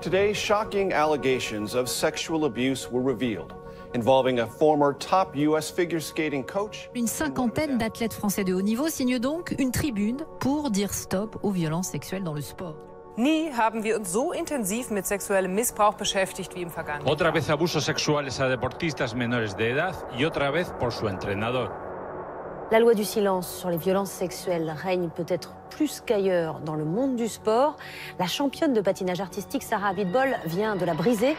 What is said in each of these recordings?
Today, shocking allegations of sexual abuse were revealed, involving a former top US figure skating coach. Une cinquantaine d'athlètes français de haut niveau signent donc une tribune pour dire stop aux violences sexuelles dans le sport. Nie haben wir uns so intensiv mit sexuellem Missbrauch beschäftigt wie im vergangenen Jahr. Otra vez abusos sexuales a deportistas menores de edad y otra vez por su entrenador. La loi du silence sur les violences sexuelles règne peut-être plus qu'ailleurs dans le monde du sport. La championne de patinage artistique Sarah Abitbol vient de la briser.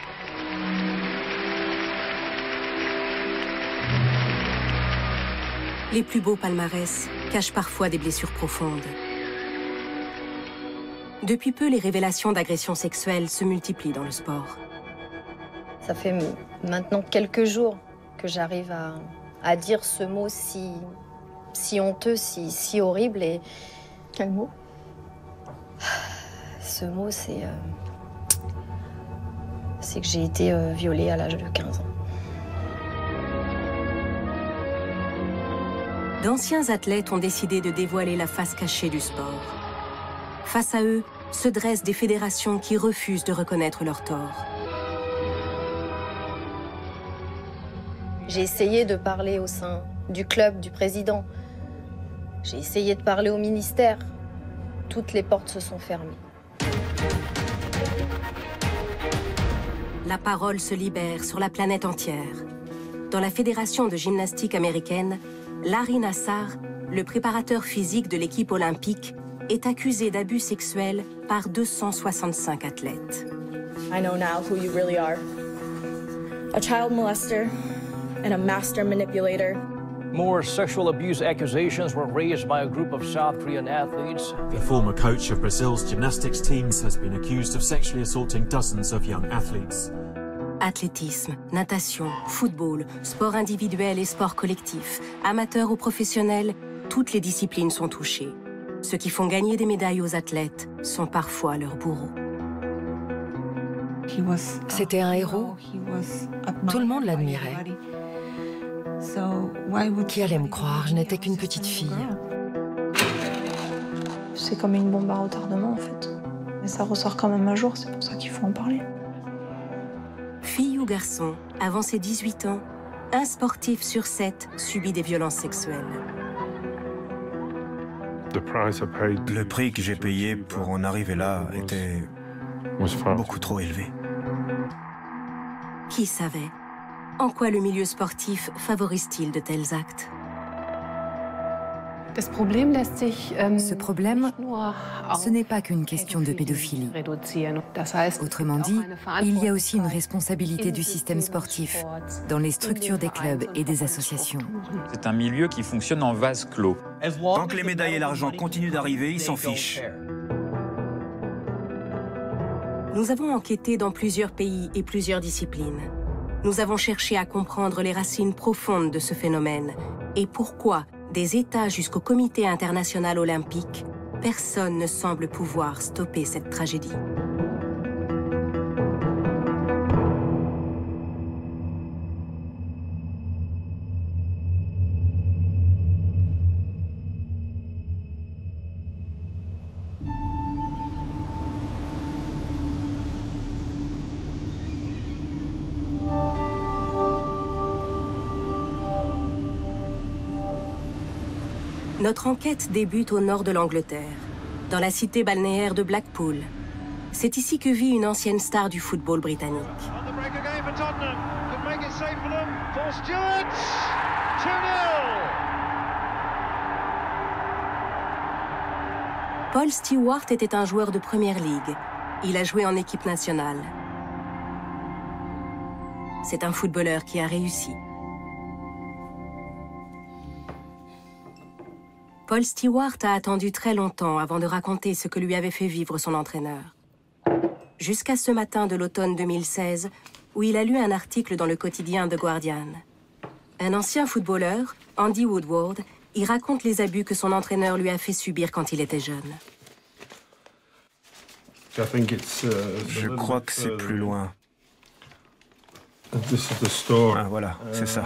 Les plus beaux palmarès cachent parfois des blessures profondes. Depuis peu, les révélations d'agressions sexuelles se multiplient dans le sport. Ça fait maintenant quelques jours que j'arrive à dire ce mot si honteux, si horrible. Et quel mot? Ce mot, c'est que j'ai été violée à l'âge de 15 ans. D'anciens athlètes ont décidé de dévoiler la face cachée du sport. Face à eux, se dressent des fédérations qui refusent de reconnaître leurs torts. J'ai essayé de parler au sein du club, du président. J'ai essayé de parler au ministère. Toutes les portes se sont fermées. La parole se libère sur la planète entière. Dans la fédération de gymnastique américaine, Larry Nassar, le préparateur physique de l'équipe olympique, est accusé d'abus sexuels par 265 athlètes. I know now who you really are. A child molester and a master manipulator. More sexual abuse accusations were raised by a group of South Korean athletes. The former coach of Brazil's gymnastics teams has been accused of sexually assaulting dozens of young athletes. Athlétisme, natation, football, sport individuel et sport collectif, amateurs ou professionnels, toutes les disciplines sont touchées. Ceux qui font gagner des médailles aux athlètes sont parfois leurs bourreaux. C'était un héros. Tout le monde l'admirait. Qui allait me croire? Je n'étais qu'une petite fille. C'est comme une bombe à retardement, en fait. Mais ça ressort quand même un jour, c'est pour ça qu'il faut en parler. Fille ou garçon, avant ses 18 ans, un sportif sur 7 subit des violences sexuelles. Le prix que j'ai payé pour en arriver là était beaucoup trop élevé. Qui savait? En quoi le milieu sportif favorise-t-il de tels actes? Ce problème, ce n'est pas qu'une question de pédophilie. Autrement dit, il y a aussi une responsabilité du système sportif, dans les structures des clubs et des associations. C'est un milieu qui fonctionne en vase clos. Tant que les médailles et l'argent continuent d'arriver, ils s'en fichent. Nous avons enquêté dans plusieurs pays et plusieurs disciplines. Nous avons cherché à comprendre les racines profondes de ce phénomène et pourquoi, des États jusqu'au Comité international olympique, personne ne semble pouvoir stopper cette tragédie. Notre enquête débute au nord de l'Angleterre, dans la cité balnéaire de Blackpool. C'est ici que vit une ancienne star du football britannique. Paul Stewart était un joueur de première ligue. Il a joué en équipe nationale. C'est un footballeur qui a réussi. Paul Stewart a attendu très longtemps avant de raconter ce que lui avait fait vivre son entraîneur. Jusqu'à ce matin de l'automne 2016, où il a lu un article dans le quotidien The Guardian. Un ancien footballeur, Andy Woodward, y raconte les abus que son entraîneur lui a fait subir quand il était jeune. Je crois que c'est plus loin. Ah, voilà, c'est ça.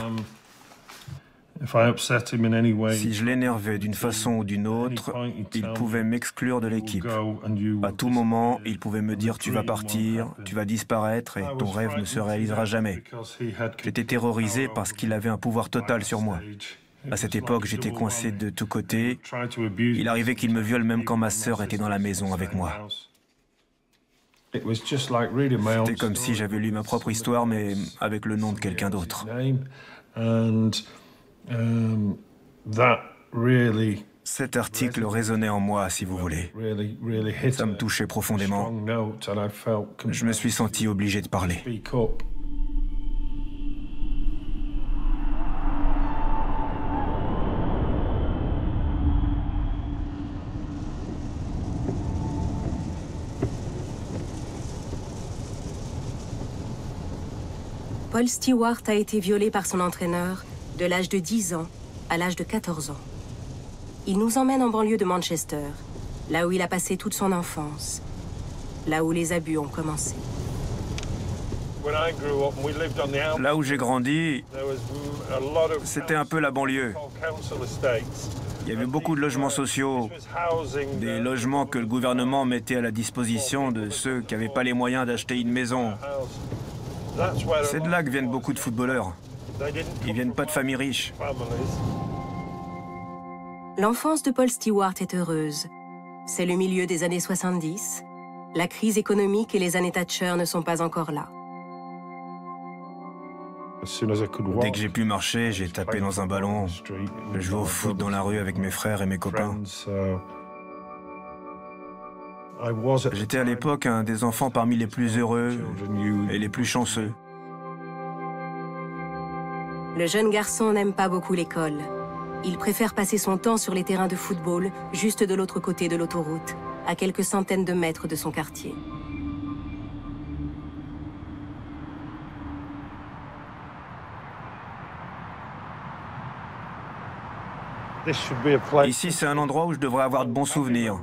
Si je l'énervais d'une façon ou d'une autre, il pouvait m'exclure de l'équipe. À tout moment, il pouvait me dire « tu vas partir, tu vas disparaître et ton rêve ne se réalisera jamais ». J'étais terrorisé parce qu'il avait un pouvoir total sur moi. À cette époque, j'étais coincé de tous côtés. Il arrivait qu'il me viole même quand ma sœur était dans la maison avec moi. C'était comme si j'avais lu ma propre histoire, mais avec le nom de quelqu'un d'autre. Cet article résonnait en moi, si vous voulez. Ça me touchait profondément. Je me suis senti obligé de parler. Paul Stewart a été violé par son entraîneur de l'âge de 10 ans à l'âge de 14 ans. Il nous emmène en banlieue de Manchester, là où il a passé toute son enfance, là où les abus ont commencé. Là où j'ai grandi, c'était un peu la banlieue. Il y avait beaucoup de logements sociaux, des logements que le gouvernement mettait à la disposition de ceux qui n'avaient pas les moyens d'acheter une maison. C'est de là que viennent beaucoup de footballeurs. Ils viennent pas de familles riches. L'enfance de Paul Stewart est heureuse. C'est le milieu des années 70. La crise économique et les années Thatcher ne sont pas encore là. Dès que j'ai pu marcher, j'ai tapé dans un ballon. Je jouais au foot dans la rue avec mes frères et mes copains. J'étais à l'époque un des enfants parmi les plus heureux et les plus chanceux. Le jeune garçon n'aime pas beaucoup l'école. Il préfère passer son temps sur les terrains de football, juste de l'autre côté de l'autoroute, à quelques centaines de mètres de son quartier. Ici, c'est un endroit où je devrais avoir de bons souvenirs.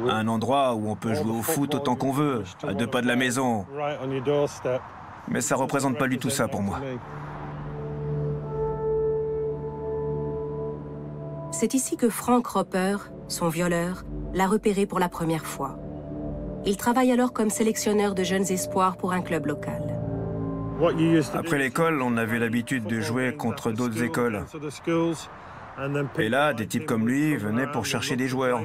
Un endroit où on peut jouer au foot autant qu'on veut, à 2 pas de la maison. Mais ça ne représente pas du tout ça pour moi. C'est ici que Frank Roper, son violeur, l'a repéré pour la première fois. Il travaille alors comme sélectionneur de jeunes espoirs pour un club local. Après l'école, on avait l'habitude de jouer contre d'autres écoles. Et là, des types comme lui venaient pour chercher des joueurs.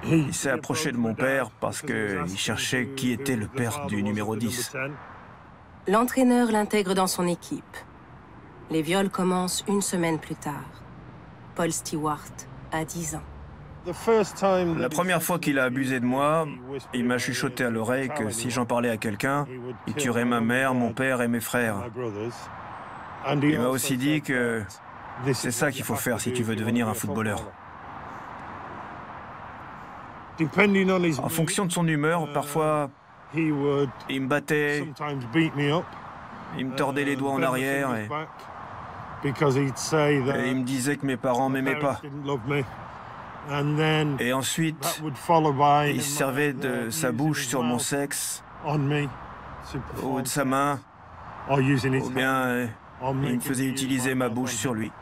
Il s'est approché de mon père parce qu'il cherchait qui était le père du numéro 10. L'entraîneur l'intègre dans son équipe. Les viols commencent une semaine plus tard. Paul Stewart a 10 ans. La première fois qu'il a abusé de moi, il m'a chuchoté à l'oreille que si j'en parlais à quelqu'un, il tuerait ma mère, mon père et mes frères. Il m'a aussi dit que c'est ça qu'il faut faire si tu veux devenir un footballeur. En fonction de son humeur, parfois, il me battait, il me tordait les doigts en arrière et il me disait que mes parents m'aimaient pas. Et ensuite, il se servait de sa bouche sur mon sexe, ou de sa main, ou bien il me faisait utiliser ma bouche sur lui.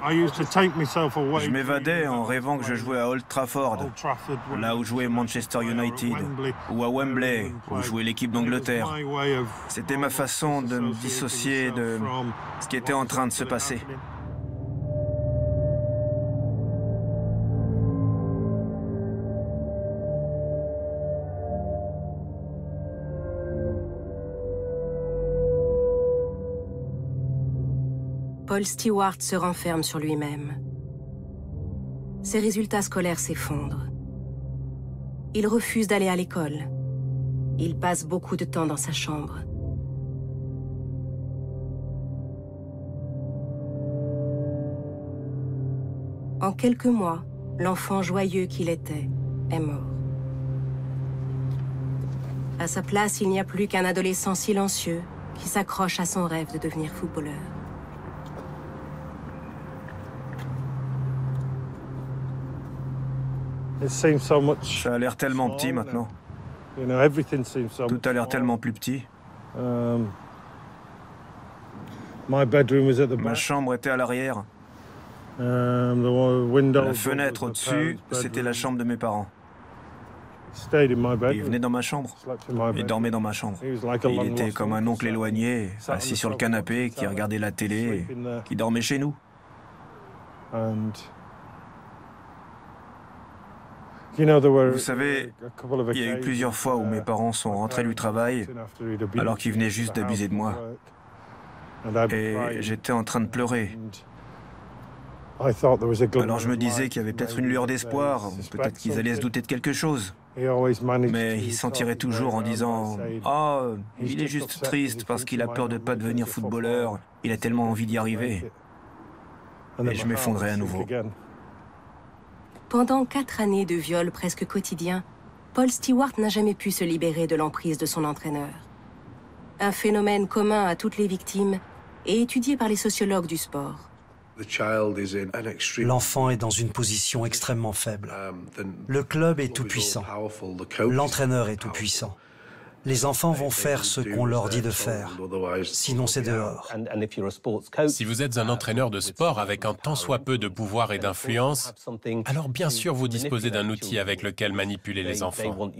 Je m'évadais en rêvant que je jouais à Old Trafford, là où jouait Manchester United, ou à Wembley, où jouait l'équipe d'Angleterre. C'était ma façon de me dissocier de ce qui était en train de se passer. Paul Stewart se renferme sur lui-même. Ses résultats scolaires s'effondrent. Il refuse d'aller à l'école. Il passe beaucoup de temps dans sa chambre. En quelques mois, l'enfant joyeux qu'il était est mort. À sa place, il n'y a plus qu'un adolescent silencieux qui s'accroche à son rêve de devenir footballeur. Ça a l'air tellement petit maintenant. Tout a l'air tellement plus petit. Ma chambre était à l'arrière. La fenêtre au-dessus, c'était la chambre de mes parents. Il venait dans ma chambre. Il dormait dans ma chambre. Il était comme un oncle éloigné, assis sur le canapé, qui regardait la télé, qui dormait chez nous. Vous savez, il y a eu plusieurs fois où mes parents sont rentrés du travail alors qu'ils venaient juste d'abuser de moi. Et j'étais en train de pleurer. Alors je me disais qu'il y avait peut-être une lueur d'espoir, peut-être qu'ils allaient se douter de quelque chose. Mais il s'en tirait toujours en disant « Ah, il est juste triste parce qu'il a peur de ne pas devenir footballeur, il a tellement envie d'y arriver. » Et je m'effondrais à nouveau. Pendant 4 années de viol presque quotidien, Paul Stewart n'a jamais pu se libérer de l'emprise de son entraîneur. Un phénomène commun à toutes les victimes et étudié par les sociologues du sport. L'enfant est dans une position extrêmement faible. Le club est tout-puissant. L'entraîneur est tout-puissant. Les enfants vont faire ce qu'on leur dit de faire, sinon c'est dehors. Si vous êtes un entraîneur de sport avec un tant soit peu de pouvoir et d'influence, alors bien sûr vous disposez d'un outil avec lequel manipuler les enfants.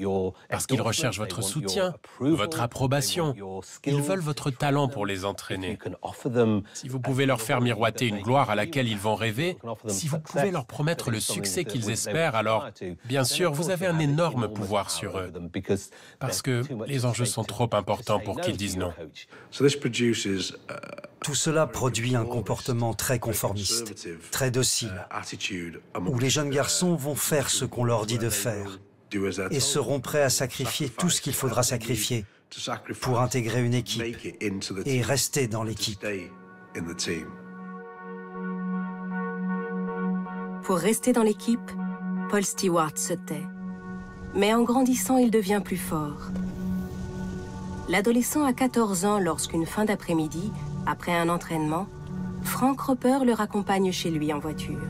Parce qu'ils recherchent votre soutien, votre approbation. Ils veulent votre talent pour les entraîner. Si vous pouvez leur faire miroiter une gloire à laquelle ils vont rêver, si vous pouvez leur promettre le succès qu'ils espèrent, alors bien sûr vous avez un énorme pouvoir sur eux. Parce que les enjeux sont trop importants pour qu'ils disent non. Tout cela produit un comportement très conformiste, très docile, où les jeunes garçons vont faire ce qu'on leur dit de faire et seront prêts à sacrifier tout ce qu'il faudra sacrifier pour intégrer une équipe et rester dans l'équipe. Pour rester dans l'équipe, Paul Stewart se tait. Mais en grandissant, il devient plus fort. L'adolescent a 14 ans lorsqu'une fin d'après-midi, après un entraînement, Frank Roper le raccompagne chez lui en voiture.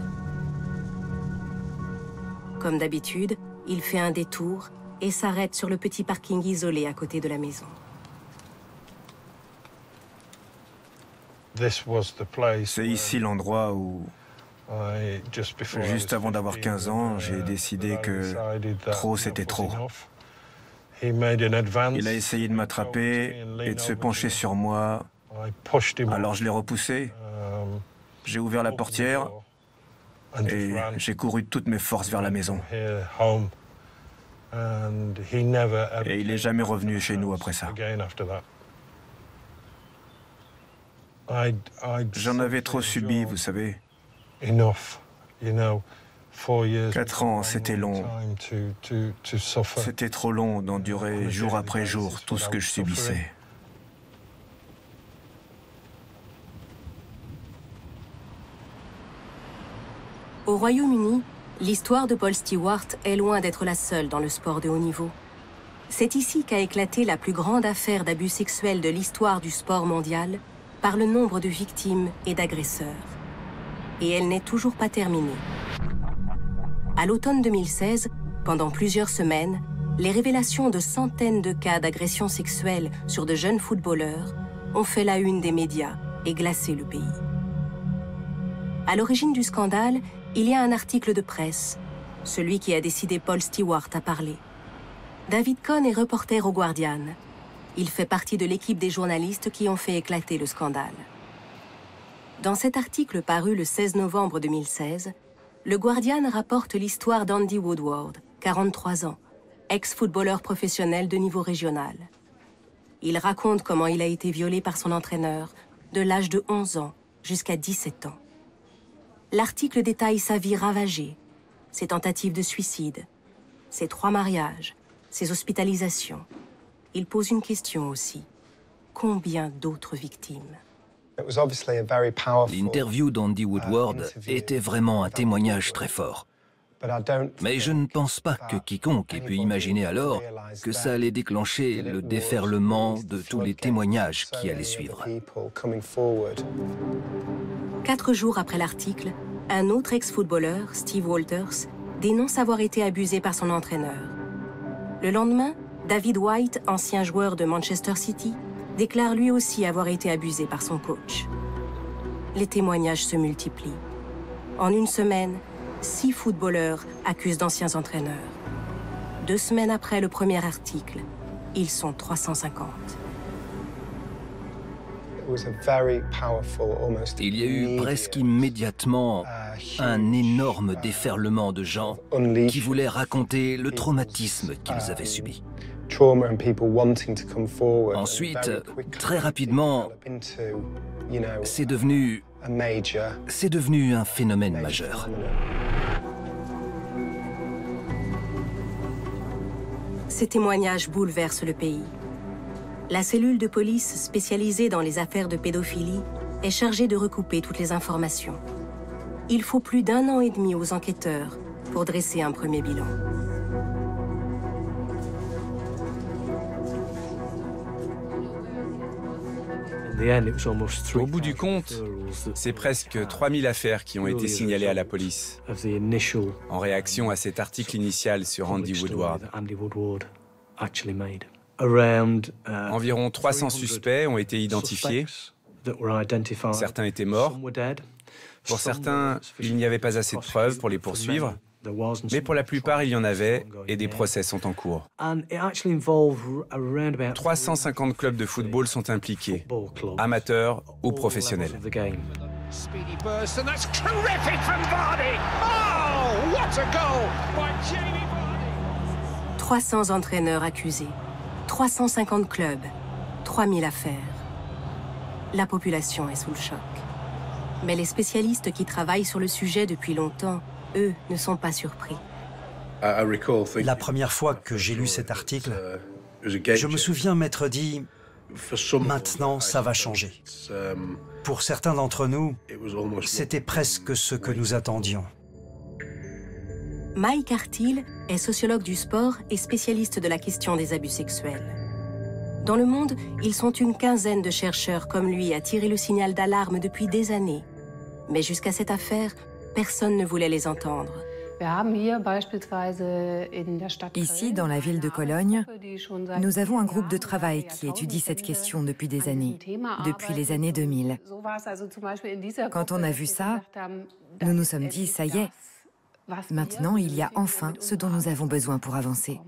Comme d'habitude, il fait un détour et s'arrête sur le petit parking isolé à côté de la maison. C'est ici l'endroit où, juste avant d'avoir 15 ans, j'ai décidé que trop c'était trop. Il a essayé de m'attraper et de se pencher sur moi. Alors je l'ai repoussé. J'ai ouvert la portière et j'ai couru de toutes mes forces vers la maison. Et il n'est jamais revenu chez nous après ça. J'en avais trop subi, vous savez. 4 ans, c'était long. C'était trop long d'endurer jour après jour tout ce que je subissais. Au Royaume-Uni, l'histoire de Paul Stewart est loin d'être la seule dans le sport de haut niveau. C'est ici qu'a éclaté la plus grande affaire d'abus sexuels de l'histoire du sport mondial par le nombre de victimes et d'agresseurs. Et elle n'est toujours pas terminée. À l'automne 2016, pendant plusieurs semaines, les révélations de centaines de cas d'agressions sexuelles sur de jeunes footballeurs ont fait la une des médias et glacé le pays. À l'origine du scandale, il y a un article de presse, celui qui a décidé Paul Stewart à parler. David Cohn est reporter au Guardian. Il fait partie de l'équipe des journalistes qui ont fait éclater le scandale. Dans cet article paru le 16 novembre 2016, le Guardian rapporte l'histoire d'Andy Woodward, 43 ans, ex-footballeur professionnel de niveau régional. Il raconte comment il a été violé par son entraîneur de l'âge de 11 ans jusqu'à 17 ans. L'article détaille sa vie ravagée, ses tentatives de suicide, ses 3 mariages, ses hospitalisations. Il pose une question aussi. Combien d'autres victimes ? L'interview d'Andy Woodward était vraiment un témoignage très fort. Mais je ne pense pas que quiconque ait pu imaginer alors que ça allait déclencher le déferlement de tous les témoignages qui allaient suivre. 4 jours après l'article, un autre ex-footballeur, Steve Walters, dénonce avoir été abusé par son entraîneur. Le lendemain, David White, ancien joueur de Manchester City, déclare lui aussi avoir été abusé par son coach. Les témoignages se multiplient. En une semaine, 6 footballeurs accusent d'anciens entraîneurs. 2 semaines après le premier article, ils sont 350. Il y a eu presque immédiatement un énorme déferlement de gens qui voulaient raconter le traumatisme qu'ils avaient subi. Ensuite, très rapidement, c'est devenu un phénomène majeur. Ces témoignages bouleversent le pays. La cellule de police spécialisée dans les affaires de pédophilie est chargée de recouper toutes les informations. Il faut plus d'1 an et demi aux enquêteurs pour dresser un premier bilan. Au bout du compte, c'est presque 3000 affaires qui ont été signalées à la police en réaction à cet article initial sur Andy Woodward. Environ 300 suspects ont été identifiés. Certains étaient morts. Pour certains, il n'y avait pas assez de preuves pour les poursuivre. Mais pour la plupart, il y en avait et des procès sont en cours. 350 clubs de football sont impliqués, amateurs ou professionnels. 300 entraîneurs accusés, 350 clubs, 3000 affaires. La population est sous le choc. Mais les spécialistes qui travaillent sur le sujet depuis longtemps, eux, ne sont pas surpris. La première fois que j'ai lu cet article, je me souviens m'être dit « Maintenant, ça va changer ». Pour certains d'entre nous, c'était presque ce que nous attendions. Mike Artil est sociologue du sport et spécialiste de la question des abus sexuels. Dans le monde, ils sont une quinzaine de chercheurs comme lui à tirer le signal d'alarme depuis des années. Mais jusqu'à cette affaire, personne ne voulait les entendre. Ici, dans la ville de Cologne, nous avons un groupe de travail qui étudie cette question depuis des années, depuis les années 2000. Quand on a vu ça, nous nous sommes dit, ça y est, maintenant il y a enfin ce dont nous avons besoin pour avancer.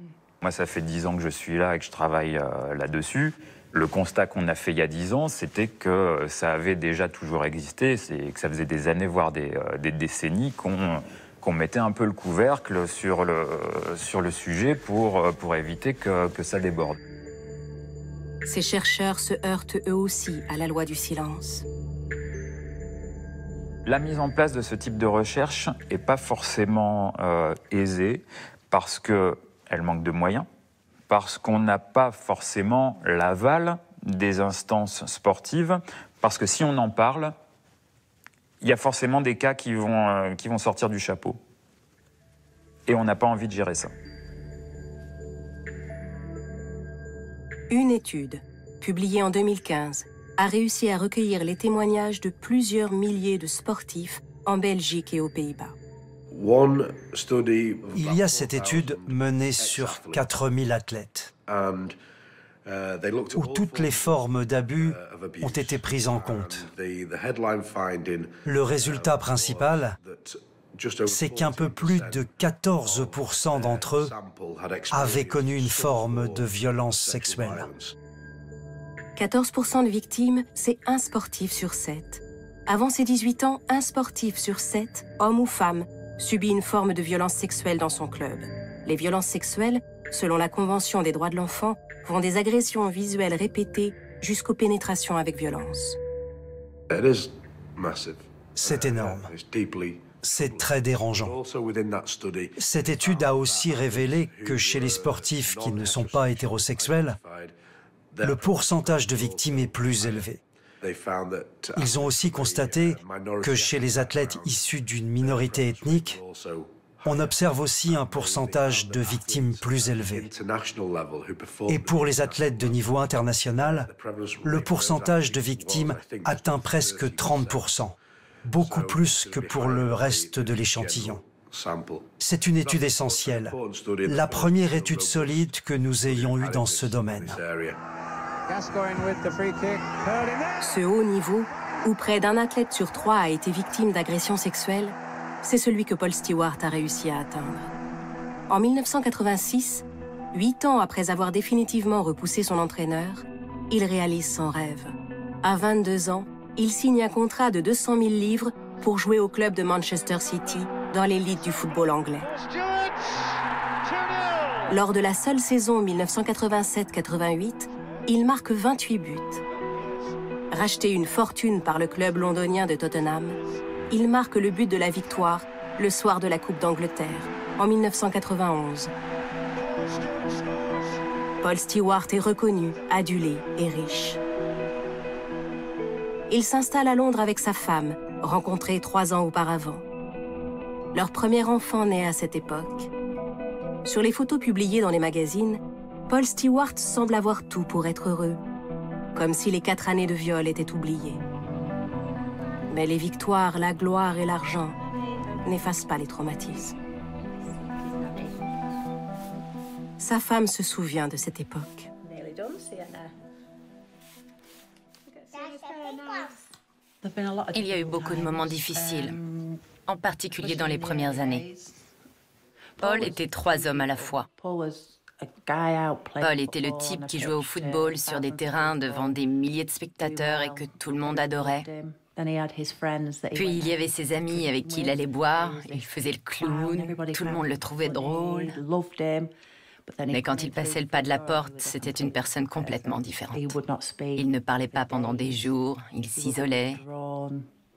Moi, ça fait 10 ans que je suis là et que je travaille là-dessus. Le constat qu'on a fait il y a 10 ans, c'était que ça avait déjà toujours existé, c'est que ça faisait des années, voire des décennies, qu'on mettait un peu le couvercle sur le sujet pour éviter que ça déborde. Ces chercheurs se heurtent eux aussi à la loi du silence. La mise en place de ce type de recherche n'est pas forcément aisée parce qu'elle manque de moyens, parce qu'on n'a pas forcément l'aval des instances sportives, parce que si on en parle, il y a forcément des cas qui vont sortir du chapeau. Et on n'a pas envie de gérer ça. Une étude, publiée en 2015, a réussi à recueillir les témoignages de plusieurs milliers de sportifs en Belgique et aux Pays-Bas. Il y a cette étude menée sur 4000 athlètes, où toutes les formes d'abus ont été prises en compte. Le résultat principal, c'est qu'un peu plus de 14% d'entre eux avaient connu une forme de violence sexuelle. 14% de victimes, c'est un sportif sur 7. Avant ses 18 ans, un sportif sur 7, homme ou femme, subit une forme de violence sexuelle dans son club. Les violences sexuelles, selon la Convention des droits de l'enfant, vont des agressions visuelles répétées jusqu'aux pénétrations avec violence. C'est énorme. C'est très dérangeant. Cette étude a aussi révélé que chez les sportifs qui ne sont pas hétérosexuels, le pourcentage de victimes est plus élevé. Ils ont aussi constaté que chez les athlètes issus d'une minorité ethnique, on observe aussi un pourcentage de victimes plus élevé. Et pour les athlètes de niveau international, le pourcentage de victimes atteint presque 30%, beaucoup plus que pour le reste de l'échantillon. C'est une étude essentielle, la première étude solide que nous ayons eue dans ce domaine. Ce haut niveau, où près d'un athlète sur 3 a été victime d'agressions sexuelles, c'est celui que Paul Stewart a réussi à atteindre. En 1986, 8 ans après avoir définitivement repoussé son entraîneur, il réalise son rêve. À 22 ans, il signe un contrat de 200 000 livres pour jouer au club de Manchester City dans l'élite du football anglais. Lors de la seule saison 1987-88, il marque 28 buts. Racheté une fortune par le club londonien de Tottenham, il marque le but de la victoire le soir de la Coupe d'Angleterre, en 1991. Paul Stewart est reconnu, adulé et riche. Il s'installe à Londres avec sa femme, rencontrée 3 ans auparavant. Leur premier enfant naît à cette époque. Sur les photos publiées dans les magazines, Paul Stewart semble avoir tout pour être heureux, comme si les 4 années de viol étaient oubliées. Mais les victoires, la gloire et l'argent n'effacent pas les traumatismes. Sa femme se souvient de cette époque. Il y a eu beaucoup de moments difficiles, en particulier dans les premières années. Paul était 3 hommes à la fois. Paul était le type qui jouait au football sur des terrains devant des milliers de spectateurs et que tout le monde adorait. Puis il y avait ses amis avec qui il allait boire, il faisait le clown, tout le monde le trouvait drôle. Mais quand il passait le pas de la porte, c'était une personne complètement différente. Il ne parlait pas pendant des jours, il s'isolait.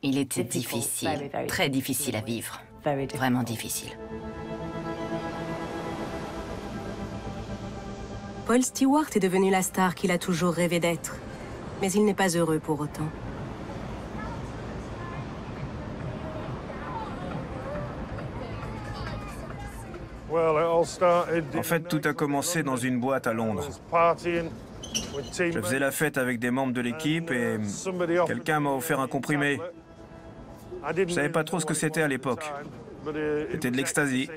Il était difficile, très difficile à vivre, vraiment difficile. Paul Stewart est devenu la star qu'il a toujours rêvé d'être, mais il n'est pas heureux pour autant. En fait, tout a commencé dans une boîte à Londres. Je faisais la fête avec des membres de l'équipe et quelqu'un m'a offert un comprimé. Je ne savais pas trop ce que c'était à l'époque. C'était de l'ecstasy.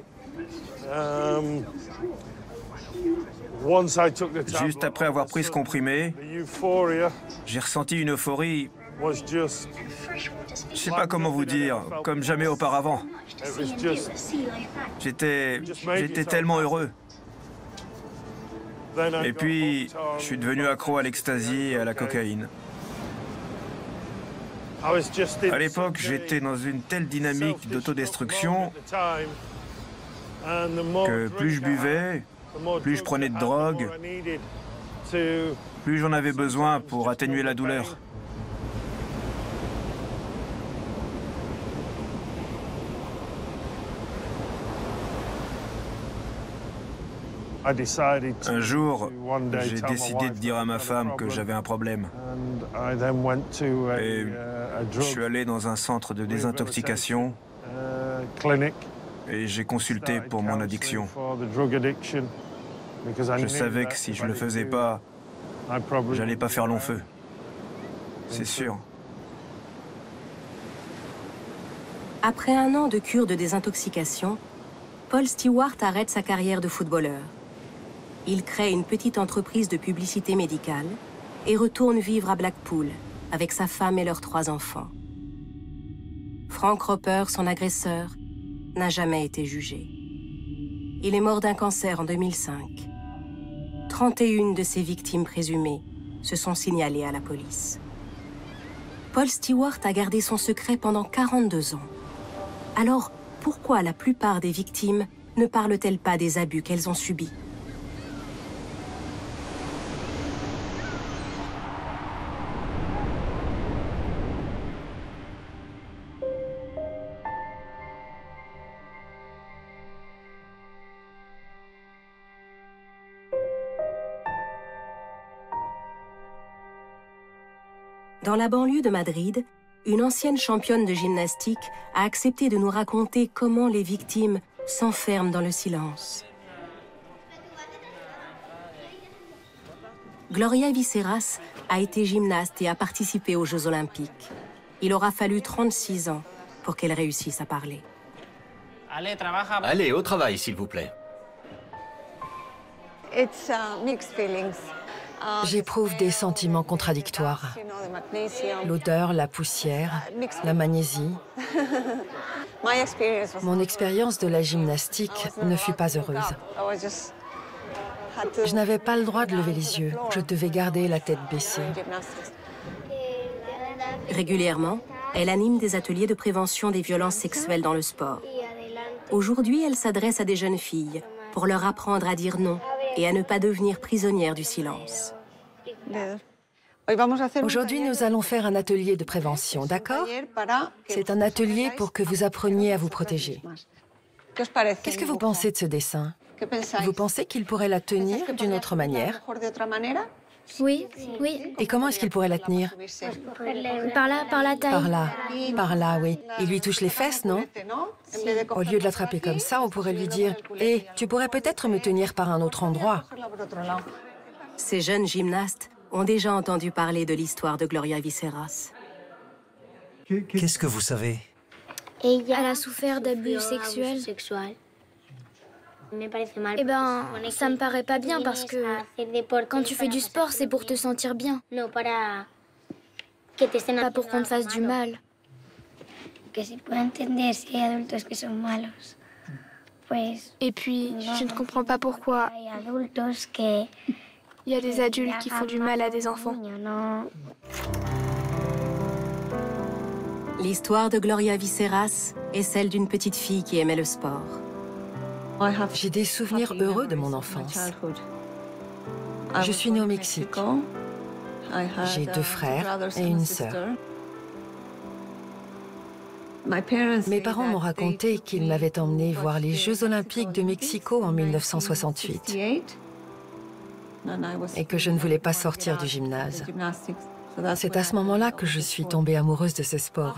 Juste après avoir pris ce comprimé, j'ai ressenti une euphorie. Je ne sais pas comment vous dire, comme jamais auparavant. J'étais tellement heureux. Et puis, je suis devenu accro à l'ecstasy et à la cocaïne. À l'époque, j'étais dans une telle dynamique d'autodestruction que plus je buvais, plus je prenais de drogue, plus j'en avais besoin pour atténuer la douleur. Un jour, j'ai décidé de dire à ma femme que j'avais un problème. Et je suis allé dans un centre de désintoxication et j'ai consulté pour mon addiction. Je savais que si je ne le faisais pas, j'allais pas faire long feu. C'est sûr. Après 1 an de cure de désintoxication, Paul Stewart arrête sa carrière de footballeur. Il crée une petite entreprise de publicité médicale et retourne vivre à Blackpool avec sa femme et leurs 3 enfants. Frank Roper, son agresseur, n'a jamais été jugé. Il est mort d'un cancer en 2005. 31 de ses victimes présumées se sont signalées à la police. Paul Stewart a gardé son secret pendant 42 ans. Alors, pourquoi la plupart des victimes ne parlent-elles pas des abus qu'elles ont subis ? Dans la banlieue de Madrid, une ancienne championne de gymnastique a accepté de nous raconter comment les victimes s'enferment dans le silence. Gloria Viceras a été gymnaste et a participé aux Jeux Olympiques. Il aura fallu 36 ans pour qu'elle réussisse à parler. Allez, au travail, s'il vous plaît. J'éprouve des sentiments contradictoires. L'odeur, la poussière, la magnésie. Mon expérience de la gymnastique ne fut pas heureuse. Je n'avais pas le droit de lever les yeux. Je devais garder la tête baissée. Régulièrement, elle anime des ateliers de prévention des violences sexuelles dans le sport. Aujourd'hui, elle s'adresse à des jeunes filles pour leur apprendre à dire non et à ne pas devenir prisonnières du silence. Aujourd'hui, nous allons faire un atelier de prévention, d'accord? C'est un atelier pour que vous appreniez à vous protéger. Qu'est-ce que vous pensez de ce dessin? Vous pensez qu'il pourrait la tenir d'une autre manière? Oui, oui. Et comment est-ce qu'il pourrait la tenir? Par là, par la taille. Par là, oui. Il lui touche les fesses, non? Au lieu de l'attraper comme ça, on pourrait lui dire « Hé, tu pourrais peut-être me tenir par un autre endroit. » Ces jeunes gymnastes ont déjà entendu parler de l'histoire de Gloria Viceras. Qu'est-ce que vous savez? Elle a souffert d'abus sexuels. Eh ben, ça me paraît pas bien parce que quand tu fais du sport, c'est pour te sentir bien. Pas pour qu'on te fasse du mal. Et puis, je ne comprends pas pourquoi il y a des adultes qui font du mal à des enfants. L'histoire de Gloria Viceras est celle d'une petite fille qui aimait le sport. J'ai des souvenirs heureux de mon enfance. Je suis née au Mexique. J'ai 2 frères et une sœur. Mes parents m'ont raconté qu'ils m'avaient emmenée voir les Jeux Olympiques de Mexico en 1968 et que je ne voulais pas sortir du gymnase. C'est à ce moment-là que je suis tombée amoureuse de ce sport.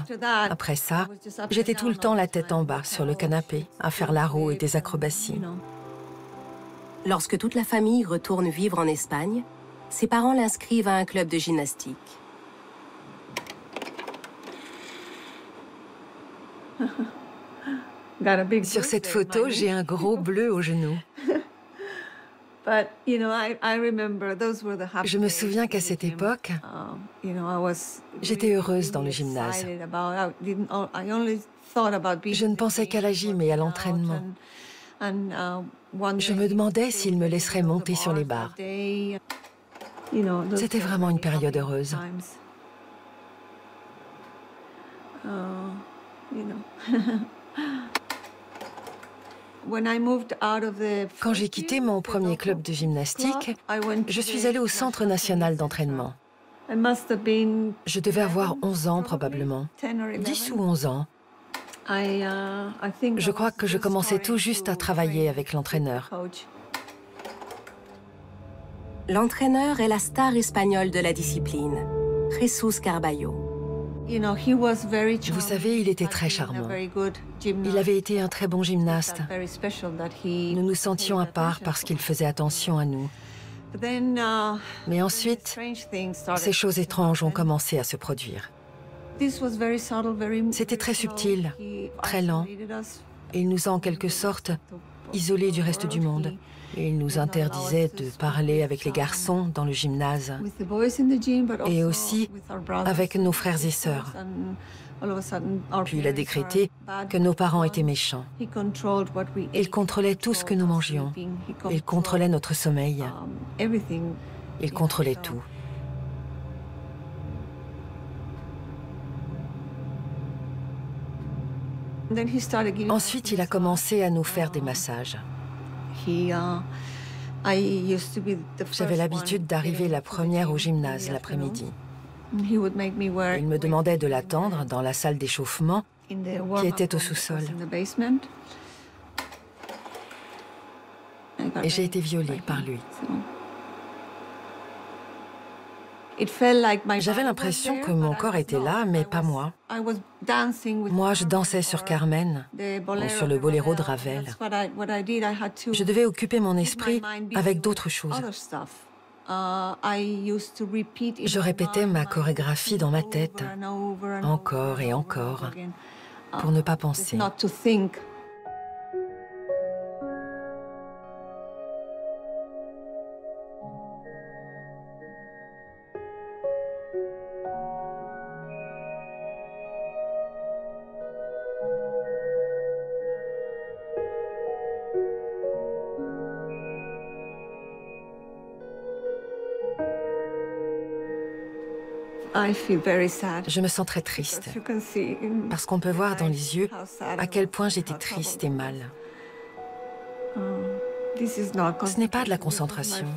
Après ça, j'étais tout le temps la tête en bas, sur le canapé, à faire la roue et des acrobaties. Lorsque toute la famille retourne vivre en Espagne, ses parents l'inscrivent à un club de gymnastique. Sur cette photo, j'ai un gros bleu au genou. Je me souviens qu'à cette époque, j'étais heureuse dans le gymnase. Je ne pensais qu'à la gym et à l'entraînement. Je me demandais s'il me laisserait monter sur les barres. C'était vraiment une période heureuse. Quand j'ai quitté mon premier club de gymnastique, je suis allée au Centre national d'entraînement. Je devais avoir 11 ans probablement, 10 ou 11 ans. Je crois que je commençais tout juste à travailler avec l'entraîneur. L'entraîneur est la star espagnole de la discipline, Jesús Carballo. Vous savez, il était très charmant. Il avait été un très bon gymnaste. Nous nous sentions à part parce qu'il faisait attention à nous. Mais ensuite, ces choses étranges ont commencé à se produire. C'était très subtil, très lent. Il nous a en quelque sorte isolés du reste du monde. Et il nous interdisait de parler avec les garçons dans le gymnase et aussi avec nos frères et sœurs. Puis il a décrété que nos parents étaient méchants. Il contrôlait tout ce que nous mangions. Il contrôlait notre sommeil. Il contrôlait tout. Ensuite, il a commencé à nous faire des massages. J'avais l'habitude d'arriver la première au gymnase l'après-midi. Il me demandait de l'attendre dans la salle d'échauffement qui était au sous-sol. Et j'ai été violée par lui. J'avais l'impression que mon corps était là, mais pas moi. Moi, je dansais sur Carmen, ou sur le boléro de Ravel. Je devais occuper mon esprit avec d'autres choses. Je répétais ma chorégraphie dans ma tête, encore et encore, pour ne pas penser. Je me sens très triste, parce qu'on peut voir dans les yeux à quel point j'étais triste et mal. Ce n'est pas de la concentration.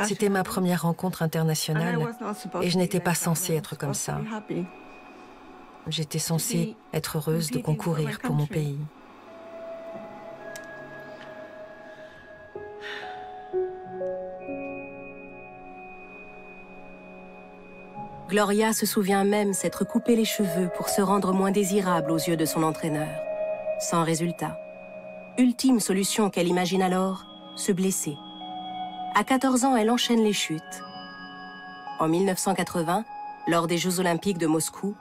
C'était ma première rencontre internationale et je n'étais pas censée être comme ça. J'étais censée être heureuse de concourir pour mon pays. Gloria se souvient même s'être coupé les cheveux pour se rendre moins désirable aux yeux de son entraîneur. Sans résultat. Ultime solution qu'elle imagine alors, se blesser. À 14 ans, elle enchaîne les chutes. En 1980, lors des Jeux Olympiques de Moscou,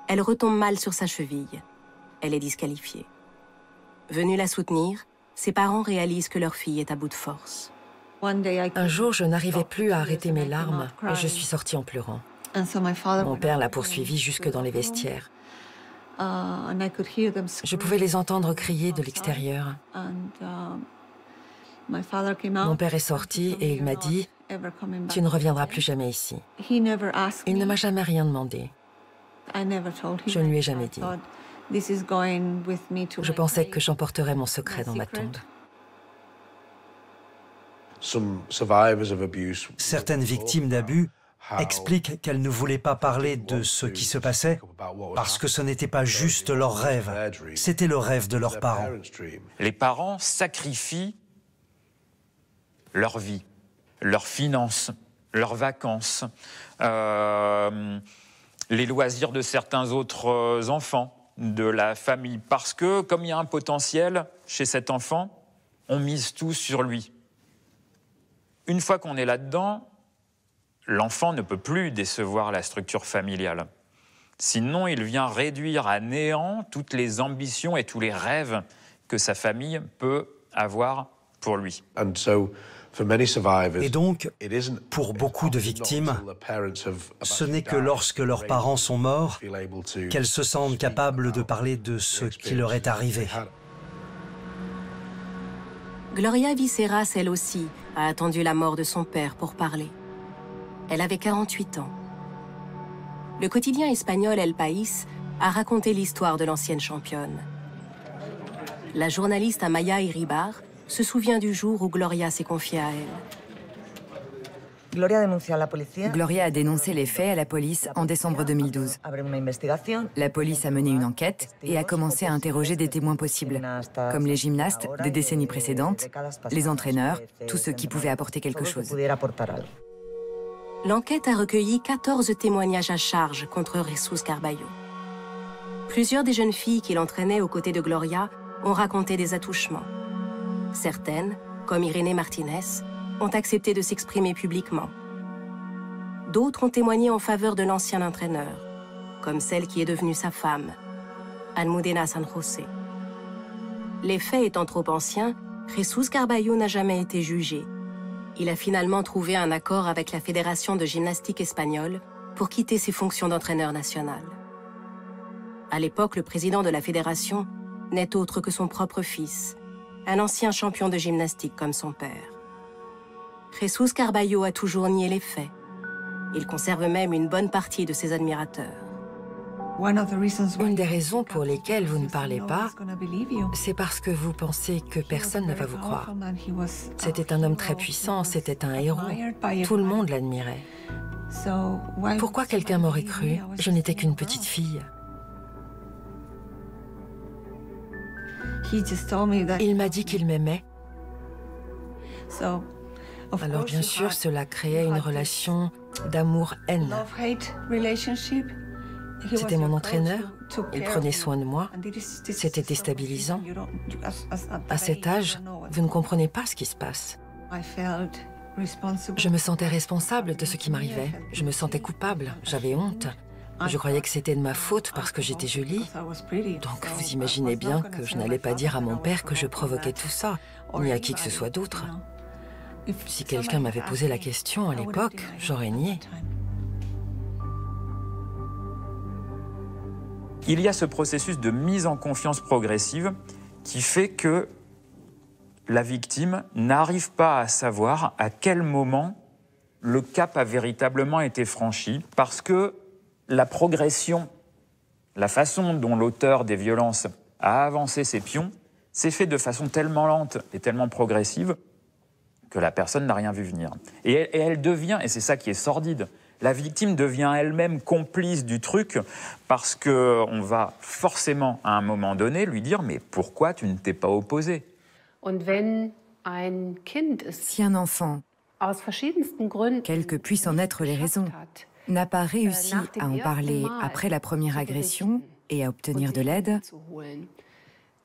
elle retombe mal sur sa cheville. Elle est disqualifiée. Venue la soutenir, ses parents réalisent que leur fille est à bout de force. Un jour, je n'arrivais plus à arrêter mes larmes et je suis sortie en pleurant. Mon père l'a poursuivie jusque dans les vestiaires. Je pouvais les entendre crier de l'extérieur. Mon père est sorti et il m'a dit « Tu ne reviendras plus jamais ici ». Il ne m'a jamais rien demandé. Je ne lui ai jamais dit. Je pensais que j'emporterais mon secret dans ma tombe. Certaines victimes d'abus expliquent qu'elles ne voulaient pas parler de ce qui se passait parce que ce n'était pas juste leur rêve, c'était le rêve de leurs parents. Les parents sacrifient leur vie, leurs finances, leurs vacances, les loisirs de certains autres enfants, de la famille, parce que comme il y a un potentiel chez cet enfant, on mise tout sur lui. Une fois qu'on est là-dedans, l'enfant ne peut plus décevoir la structure familiale. Sinon, il vient réduire à néant toutes les ambitions et tous les rêves que sa famille peut avoir pour lui. Et donc, pour beaucoup de victimes, ce n'est que lorsque leurs parents sont morts qu'elles se sentent capables de parler de ce qui leur est arrivé. Gloria Viceras, elle aussi, a attendu la mort de son père pour parler. Elle avait 48 ans. Le quotidien espagnol El País a raconté l'histoire de l'ancienne championne. La journaliste Amaya Iribar se souvient du jour où Gloria s'est confiée à elle. Gloria a dénoncé les faits à la police en décembre 2012. La police a mené une enquête et a commencé à interroger des témoins possibles, comme les gymnastes des décennies précédentes, les entraîneurs, tous ceux qui pouvaient apporter quelque chose. L'enquête a recueilli 14 témoignages à charge contre Jesús Carballo. Plusieurs des jeunes filles qui l'entraînaient aux côtés de Gloria ont raconté des attouchements. Certaines, comme Irene Martinez, ont accepté de s'exprimer publiquement. D'autres ont témoigné en faveur de l'ancien entraîneur, comme celle qui est devenue sa femme, Almudena San José. Les faits étant trop anciens, Jesús Carballo n'a jamais été jugé. Il a finalement trouvé un accord avec la Fédération de gymnastique espagnole pour quitter ses fonctions d'entraîneur national. À l'époque, le président de la fédération n'est autre que son propre fils, un ancien champion de gymnastique comme son père. Jesús Carballo a toujours nié les faits. Il conserve même une bonne partie de ses admirateurs. Une des raisons pour lesquelles vous ne parlez pas, c'est parce que vous pensez que personne ne va vous croire. C'était un homme très puissant, c'était un héros. Tout le monde l'admirait. Pourquoi quelqu'un m'aurait cru? Je n'étais qu'une petite fille. Il m'a dit qu'il m'aimait. Alors bien sûr, cela créait une relation d'amour-haine. C'était mon entraîneur, il prenait soin de moi. C'était déstabilisant. À cet âge, vous ne comprenez pas ce qui se passe. Je me sentais responsable de ce qui m'arrivait. Je me sentais coupable, j'avais honte. Je croyais que c'était de ma faute parce que j'étais jolie. Donc vous imaginez bien que je n'allais pas dire à mon père que je provoquais tout ça, ni à qui que ce soit d'autre. Si quelqu'un m'avait posé la question à l'époque, j'aurais nié. Il y a ce processus de mise en confiance progressive qui fait que la victime n'arrive pas à savoir à quel moment le cap a véritablement été franchi, parce que La progression, la façon dont l'auteur des violences a avancé ses pions, c'est fait de façon tellement lente et tellement progressive que la personne n'a rien vu venir. Et elle devient, et c'est ça qui est sordide, la victime devient elle-même complice du truc parce qu'on va forcément, à un moment donné, lui dire « mais pourquoi tu ne t'es pas opposé ?» Si un enfant, quelles que puissent en être les raisons, n'a pas réussi à en parler après la première agression et à obtenir de l'aide,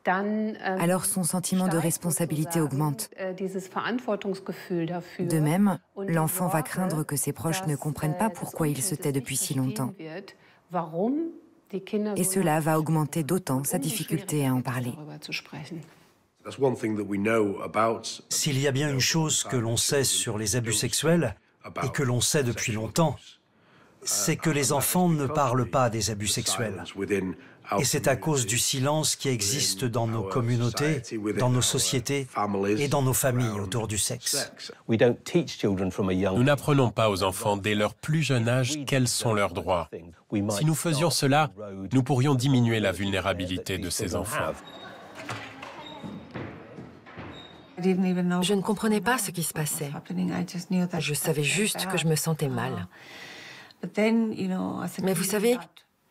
alors son sentiment de responsabilité augmente. De même, l'enfant va craindre que ses proches ne comprennent pas pourquoi il se tait depuis si longtemps. Et cela va augmenter d'autant sa difficulté à en parler. S'il y a bien une chose que l'on sait sur les abus sexuels, et que l'on sait depuis longtemps, c'est que les enfants ne parlent pas des abus sexuels. Et c'est à cause du silence qui existe dans nos communautés, dans nos sociétés et dans nos familles autour du sexe. Nous n'apprenons pas aux enfants dès leur plus jeune âge quels sont leurs droits. Si nous faisions cela, nous pourrions diminuer la vulnérabilité de ces enfants. Je ne comprenais pas ce qui se passait. Je savais juste que je me sentais mal. Mais vous savez,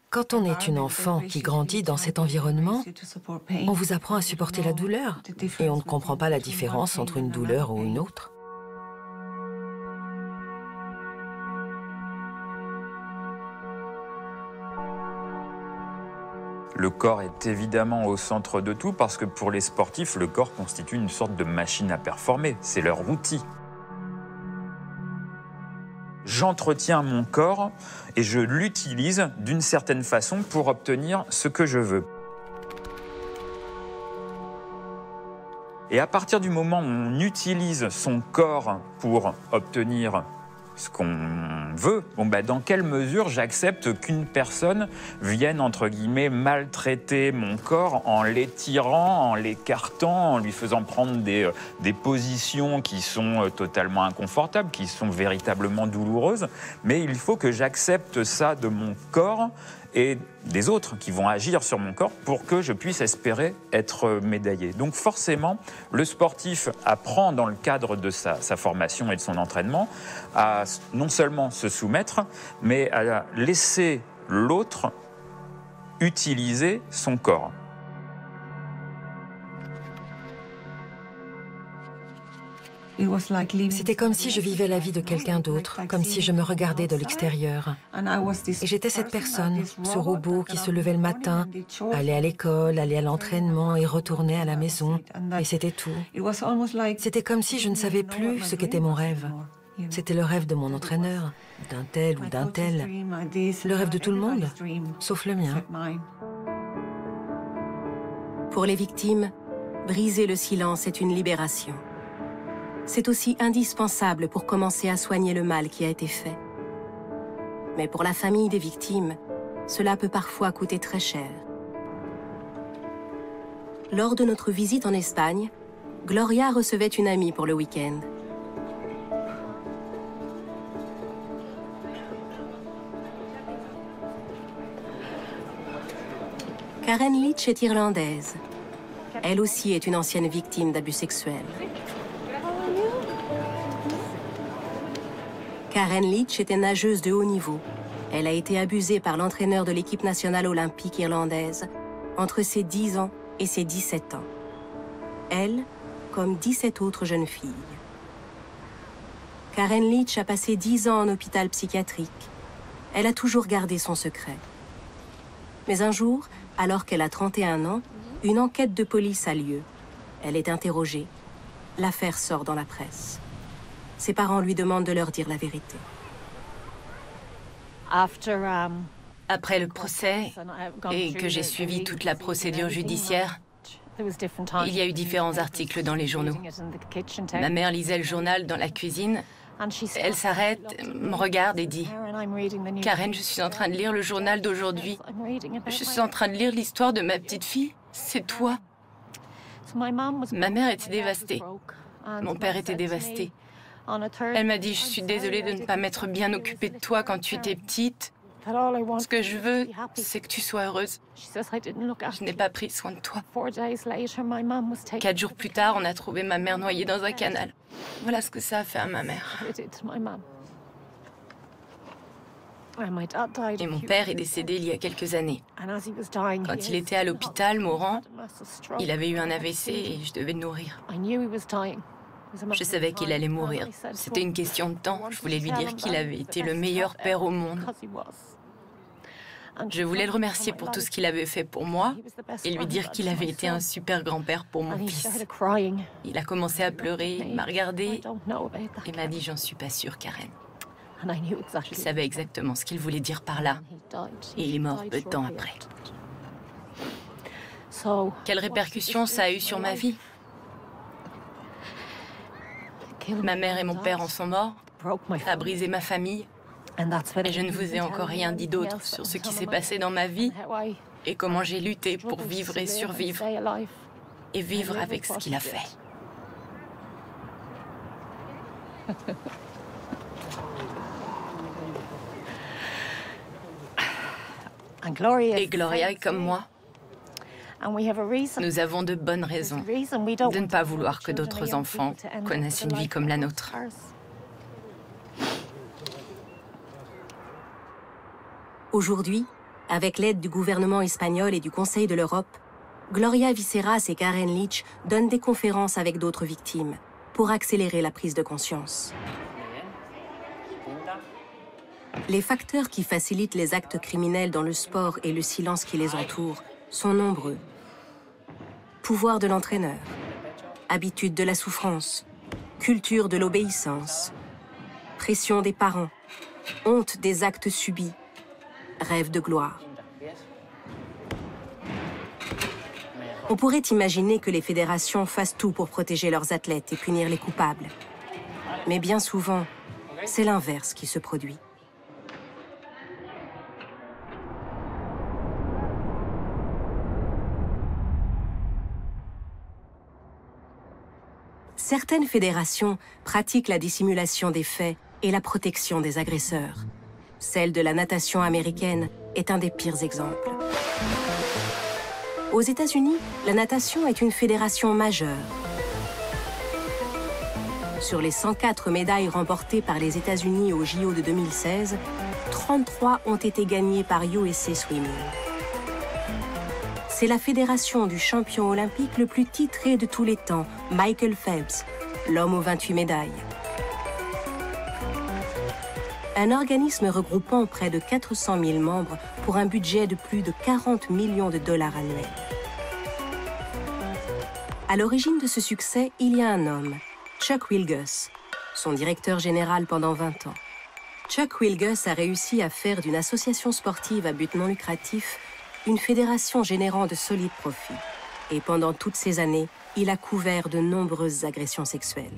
quand on est une enfant qui grandit dans cet environnement, on vous apprend à supporter la douleur et on ne comprend pas la différence entre une douleur ou une autre. Le corps est évidemment au centre de tout parce que pour les sportifs, le corps constitue une sorte de machine à performer. C'est leur outil. J'entretiens mon corps et je l'utilise d'une certaine façon pour obtenir ce que je veux. Et à partir du moment où on utilise son corps pour obtenir ce qu'on veut, dans quelle mesure j'accepte qu'une personne vienne, entre guillemets, maltraiter mon corps en l'étirant, en l'écartant, en lui faisant prendre des positions qui sont totalement inconfortables, qui sont véritablement douloureuses. Mais il faut que j'accepte ça de mon corps et des autres qui vont agir sur mon corps pour que je puisse espérer être médaillé. Donc forcément, le sportif apprend dans le cadre de sa formation et de son entraînement à non seulement se soumettre, mais à laisser l'autre utiliser son corps. C'était comme si je vivais la vie de quelqu'un d'autre, comme si je me regardais de l'extérieur. Et j'étais cette personne, ce robot qui se levait le matin, allait à l'école, allait à l'entraînement et retournait à la maison. Et c'était tout. C'était comme si je ne savais plus ce qu'était mon rêve. C'était le rêve de mon entraîneur, d'un tel ou d'un tel. Le rêve de tout le monde, sauf le mien. Pour les victimes, briser le silence est une libération. C'est aussi indispensable pour commencer à soigner le mal qui a été fait. Mais pour la famille des victimes, cela peut parfois coûter très cher. Lors de notre visite en Espagne, Gloria recevait une amie pour le week-end. Karen Leach est irlandaise. Elle aussi est une ancienne victime d'abus sexuels. Karen Leach était nageuse de haut niveau. Elle a été abusée par l'entraîneur de l'équipe nationale olympique irlandaise entre ses 10 ans et ses 17 ans. Elle, comme 17 autres jeunes filles. Karen Leach a passé 10 ans en hôpital psychiatrique. Elle a toujours gardé son secret. Mais un jour, alors qu'elle a 31 ans, une enquête de police a lieu. Elle est interrogée. L'affaire sort dans la presse. Ses parents lui demandent de leur dire la vérité. Après le procès, et que j'ai suivi toute la procédure judiciaire, il y a eu différents articles dans les journaux. Ma mère lisait le journal dans la cuisine. Elle s'arrête, me regarde et dit « Karen, je suis en train de lire le journal d'aujourd'hui. Je suis en train de lire l'histoire de ma petite fille. C'est toi. » Ma mère était dévastée. Mon père était dévasté. Elle m'a dit « Je suis désolée de ne pas m'être bien occupée de toi quand tu étais petite. Ce que je veux, c'est que tu sois heureuse. Je n'ai pas pris soin de toi. 4 jours plus tard, on a trouvé ma mère noyée dans un canal. Voilà ce que ça a fait à ma mère. Et mon père est décédé il y a quelques années. Quand il était à l'hôpital, mourant, il avait eu un AVC et je devais le nourrir. Je savais qu'il allait mourir. C'était une question de temps. Je voulais lui dire qu'il avait été le meilleur père au monde. Je voulais le remercier pour tout ce qu'il avait fait pour moi et lui dire qu'il avait été un super grand-père pour mon fils. Il a commencé à pleurer, il m'a regardé et m'a dit « J'en suis pas sûre, Karen ». Je savais exactement ce qu'il voulait dire par là. Et il est mort peu de temps après. Quelles répercussions ça a eu sur ma vie? Ma mère et mon père en sont morts. Ça a brisé ma famille. Et je ne vous ai encore rien dit d'autre sur ce qui s'est passé dans ma vie et comment j'ai lutté pour vivre et survivre et vivre avec ce qu'il a fait. Et Gloria est comme moi. Nous avons de bonnes raisons de ne pas vouloir que d'autres enfants connaissent une vie comme la nôtre. Aujourd'hui, avec l'aide du gouvernement espagnol et du Conseil de l'Europe, Gloria Viceras et Karen Leach donnent des conférences avec d'autres victimes pour accélérer la prise de conscience. Les facteurs qui facilitent les actes criminels dans le sport et le silence qui les entoure sont nombreux. Pouvoir de l'entraîneur, habitude de la souffrance, culture de l'obéissance, pression des parents, honte des actes subis, rêve de gloire. On pourrait imaginer que les fédérations fassent tout pour protéger leurs athlètes et punir les coupables. Mais bien souvent, c'est l'inverse qui se produit. Certaines fédérations pratiquent la dissimulation des faits et la protection des agresseurs. Celle de la natation américaine est un des pires exemples. Aux États-Unis, la natation est une fédération majeure. Sur les 104 médailles remportées par les États-Unis au JO de 2016, 33 ont été gagnées par USA Swimming. C'est la fédération du champion olympique le plus titré de tous les temps, Michael Phelps, l'homme aux 28 médailles. Un organisme regroupant près de 400 000 membres pour un budget de plus de 40 millions de dollars annuels. À l'origine de ce succès, il y a un homme, Chuck Wilgus, son directeur général pendant 20 ans. Chuck Wilgus a réussi à faire d'une association sportive à but non lucratif une fédération générant de solides profits. Et pendant toutes ces années, il a couvert de nombreuses agressions sexuelles.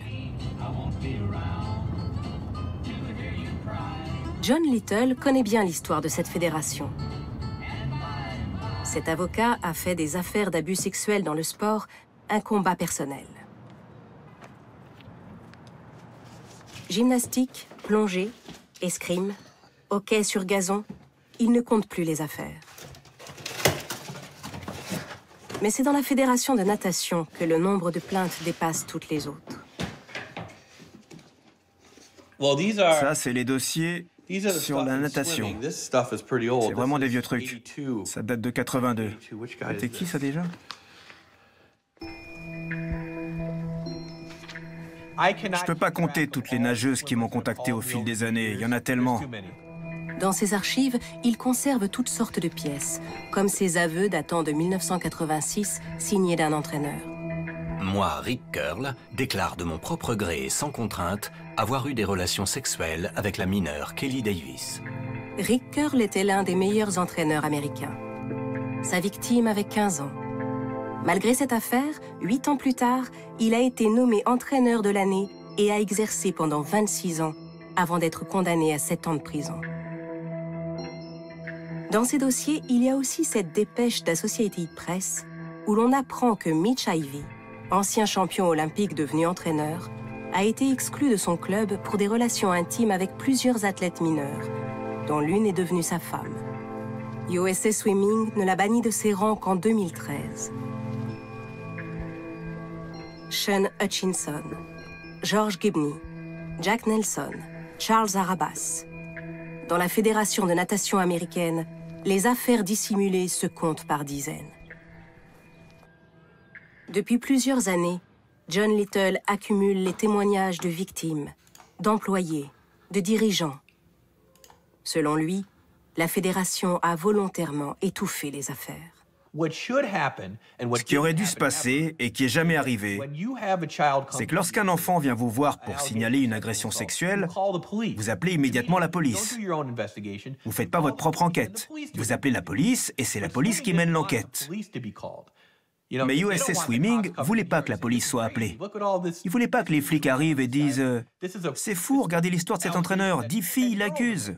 John Little connaît bien l'histoire de cette fédération. Cet avocat a fait des affaires d'abus sexuels dans le sport un combat personnel. Gymnastique, plongée, escrime, hockey sur gazon, il ne compte plus les affaires. Mais c'est dans la fédération de natation que le nombre de plaintes dépasse toutes les autres. Ça, c'est les dossiers sur la natation. C'est vraiment des vieux trucs. Ça date de 82. C'était qui, ça, déjà? Je peux pas compter toutes les nageuses qui m'ont contacté au fil des années. Il y en a tellement. Dans ses archives, il conserve toutes sortes de pièces, comme ses aveux datant de 1986, signés d'un entraîneur. Moi, Rick Curl, déclare de mon propre gré et sans contrainte avoir eu des relations sexuelles avec la mineure Kelly Davis. Rick Curl était l'un des meilleurs entraîneurs américains. Sa victime avait 15 ans. Malgré cette affaire, 8 ans plus tard, il a été nommé entraîneur de l'année et a exercé pendant 26 ans avant d'être condamné à 7 ans de prison. Dans ces dossiers, il y a aussi cette dépêche d'Associated Press où l'on apprend que Mitch Ivey, ancien champion olympique devenu entraîneur, a été exclu de son club pour des relations intimes avec plusieurs athlètes mineurs, dont l'une est devenue sa femme. USA Swimming ne l'a banni de ses rangs qu'en 2013. Sean Hutchinson, George Gibney, Jack Nelson, Charles Arabas. Dans la Fédération de natation américaine, les affaires dissimulées se comptent par dizaines. Depuis plusieurs années, John Little accumule les témoignages de victimes, d'employés, de dirigeants. Selon lui, la Fédération a volontairement étouffé les affaires. Ce qui aurait dû se passer et qui n'est jamais arrivé, c'est que lorsqu'un enfant vient vous voir pour signaler une agression sexuelle, vous appelez immédiatement la police. Vous ne faites pas votre propre enquête. Vous appelez la police et c'est la police qui mène l'enquête. Mais USA Swimming ne voulait pas que la police soit appelée. Il ne voulait pas que les flics arrivent et disent « C'est fou, regardez l'histoire de cet entraîneur, 10 filles l'accusent ».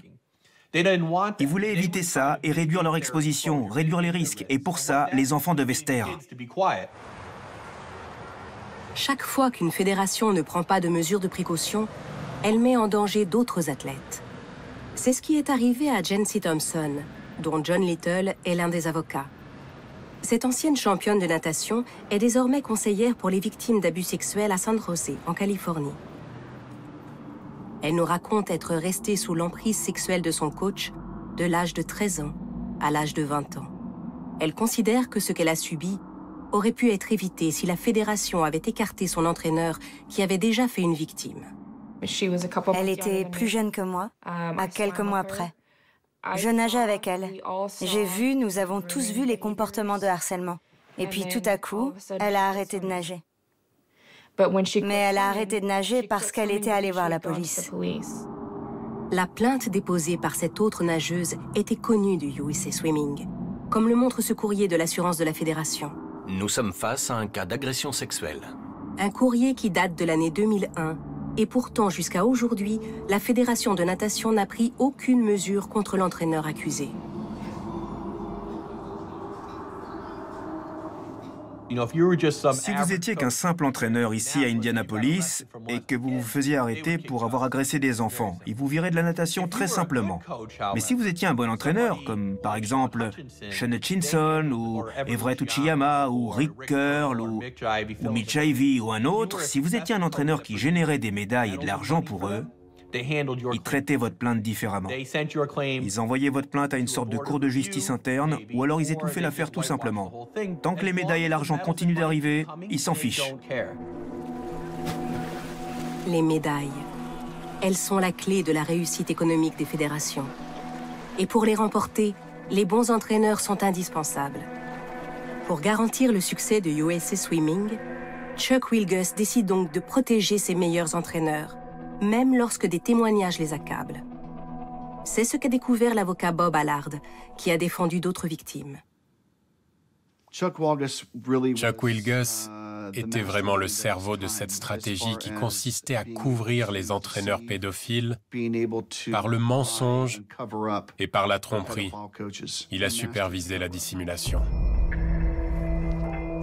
Ils voulaient éviter ça et réduire leur exposition, réduire les risques. Et pour ça, les enfants devaient se taire. Chaque fois qu'une fédération ne prend pas de mesures de précaution, elle met en danger d'autres athlètes. C'est ce qui est arrivé à Jency Thompson, dont John Little est l'un des avocats. Cette ancienne championne de natation est désormais conseillère pour les victimes d'abus sexuels à San José, en Californie. Elle nous raconte être restée sous l'emprise sexuelle de son coach de l'âge de 13 ans à l'âge de 20 ans. Elle considère que ce qu'elle a subi aurait pu être évité si la fédération avait écarté son entraîneur qui avait déjà fait une victime. Elle était plus jeune que moi, à quelques mois près. Je nageais avec elle. J'ai vu, nous avons tous vu les comportements de harcèlement. Et puis tout à coup, elle a arrêté de nager. Mais elle a arrêté de nager parce qu'elle était allée voir la police. La plainte déposée par cette autre nageuse était connue du USA Swimming, comme le montre ce courrier de l'assurance de la Fédération. Nous sommes face à un cas d'agression sexuelle. Un courrier qui date de l'année 2001, et pourtant jusqu'à aujourd'hui, la Fédération de natation n'a pris aucune mesure contre l'entraîneur accusé. Si vous étiez qu'un simple entraîneur ici à Indianapolis et que vous vous faisiez arrêter pour avoir agressé des enfants, ils vous viraient de la natation très simplement. Mais si vous étiez un bon entraîneur, comme par exemple Sean Hutchinson ou Everett Uchiyama ou Rick Curl ou Mitch Ivey ou un autre, si vous étiez un entraîneur qui générait des médailles et de l'argent pour eux, ils traitaient votre plainte différemment. Ils envoyaient votre plainte à une sorte de cour de justice interne, ou alors ils étouffaient l'affaire tout simplement. Tant que les médailles et l'argent continuent d'arriver, ils s'en fichent. Les médailles. Elles sont la clé de la réussite économique des fédérations. Et pour les remporter, les bons entraîneurs sont indispensables. Pour garantir le succès de USA Swimming, Chuck Wilgus décide donc de protéger ses meilleurs entraîneurs, même lorsque des témoignages les accablent. C'est ce qu'a découvert l'avocat Bob Allard, qui a défendu d'autres victimes. Chuck Wilgus était vraiment le cerveau de cette stratégie qui consistait à couvrir les entraîneurs pédophiles par le mensonge et par la tromperie. Il a supervisé la dissimulation.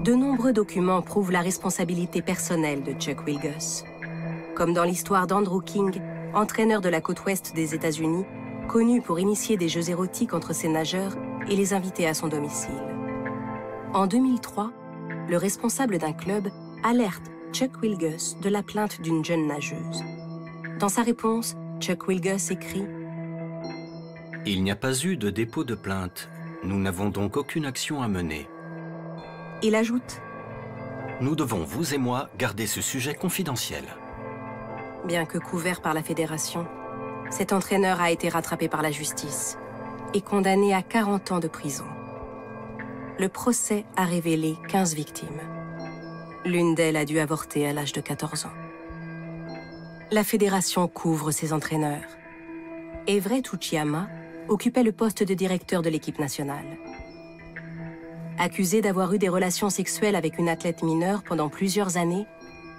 De nombreux documents prouvent la responsabilité personnelle de Chuck Wilgus. Comme dans l'histoire d'Andrew King, entraîneur de la côte ouest des États-Unis, connu pour initier des jeux érotiques entre ses nageurs et les inviter à son domicile. En 2003, le responsable d'un club alerte Chuck Wilgus de la plainte d'une jeune nageuse. Dans sa réponse, Chuck Wilgus écrit « Il n'y a pas eu de dépôt de plainte. Nous n'avons donc aucune action à mener. » Il ajoute « Nous devons, vous et moi, garder ce sujet confidentiel. » Bien que couvert par la Fédération, cet entraîneur a été rattrapé par la justice et condamné à 40 ans de prison. Le procès a révélé 15 victimes. L'une d'elles a dû avorter à l'âge de 14 ans. La Fédération couvre ses entraîneurs. Everett Uchiyama occupait le poste de directeur de l'équipe nationale. Accusé d'avoir eu des relations sexuelles avec une athlète mineure pendant plusieurs années,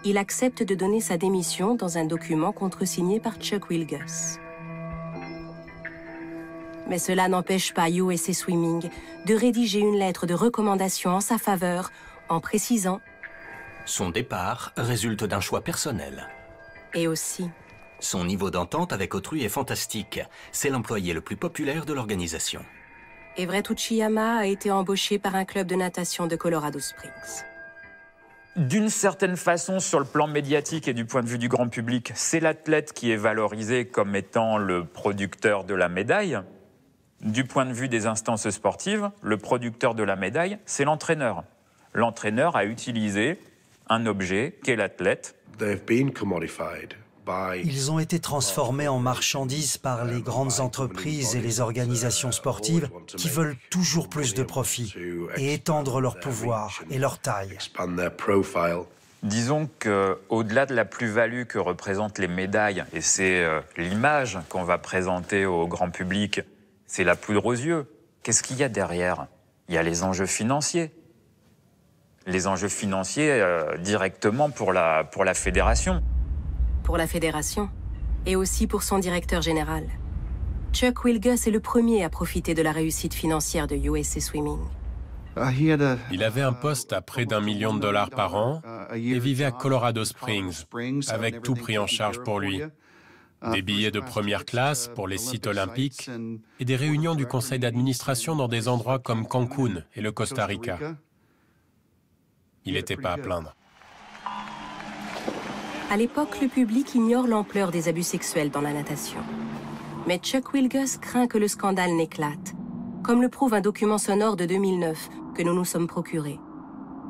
il accepte de donner sa démission dans un document contresigné par Chuck Wilgus. Mais cela n'empêche pas USA Swimming de rédiger une lettre de recommandation en sa faveur en précisant « Son départ résulte d'un choix personnel. » Et aussi, Son niveau d'entente avec autrui est fantastique. C'est l'employé le plus populaire de l'organisation. Everett Uchiyama a été embauché par un club de natation de Colorado Springs. D'une certaine façon, sur le plan médiatique et du point de vue du grand public, c'est l'athlète qui est valorisé comme étant le producteur de la médaille. Du point de vue des instances sportives, le producteur de la médaille, c'est l'entraîneur. L'entraîneur a utilisé un objet qu'est l'athlète. Ils ont été transformés en marchandises par les grandes entreprises et les organisations sportives qui veulent toujours plus de profit et étendre leur pouvoir et leur taille. Disons qu'au-delà de la plus-value que représentent les médailles, et c'est l'image qu'on va présenter au grand public, c'est la poudre aux yeux. Qu'est-ce qu'il y a derrière? Il y a les enjeux financiers. Les enjeux financiers directement pour la fédération. Pour la fédération, et aussi pour son directeur général. Chuck Wilgus est le premier à profiter de la réussite financière de USA Swimming. Il avait un poste à près d'1 million de dollars par an et vivait à Colorado Springs, avec tout pris en charge pour lui. Des billets de première classe pour les sites olympiques et des réunions du conseil d'administration dans des endroits comme Cancun et le Costa Rica. Il n'était pas à plaindre. À l'époque, le public ignore l'ampleur des abus sexuels dans la natation. Mais Chuck Wilgus craint que le scandale n'éclate, comme le prouve un document sonore de 2009 que nous nous sommes procurés.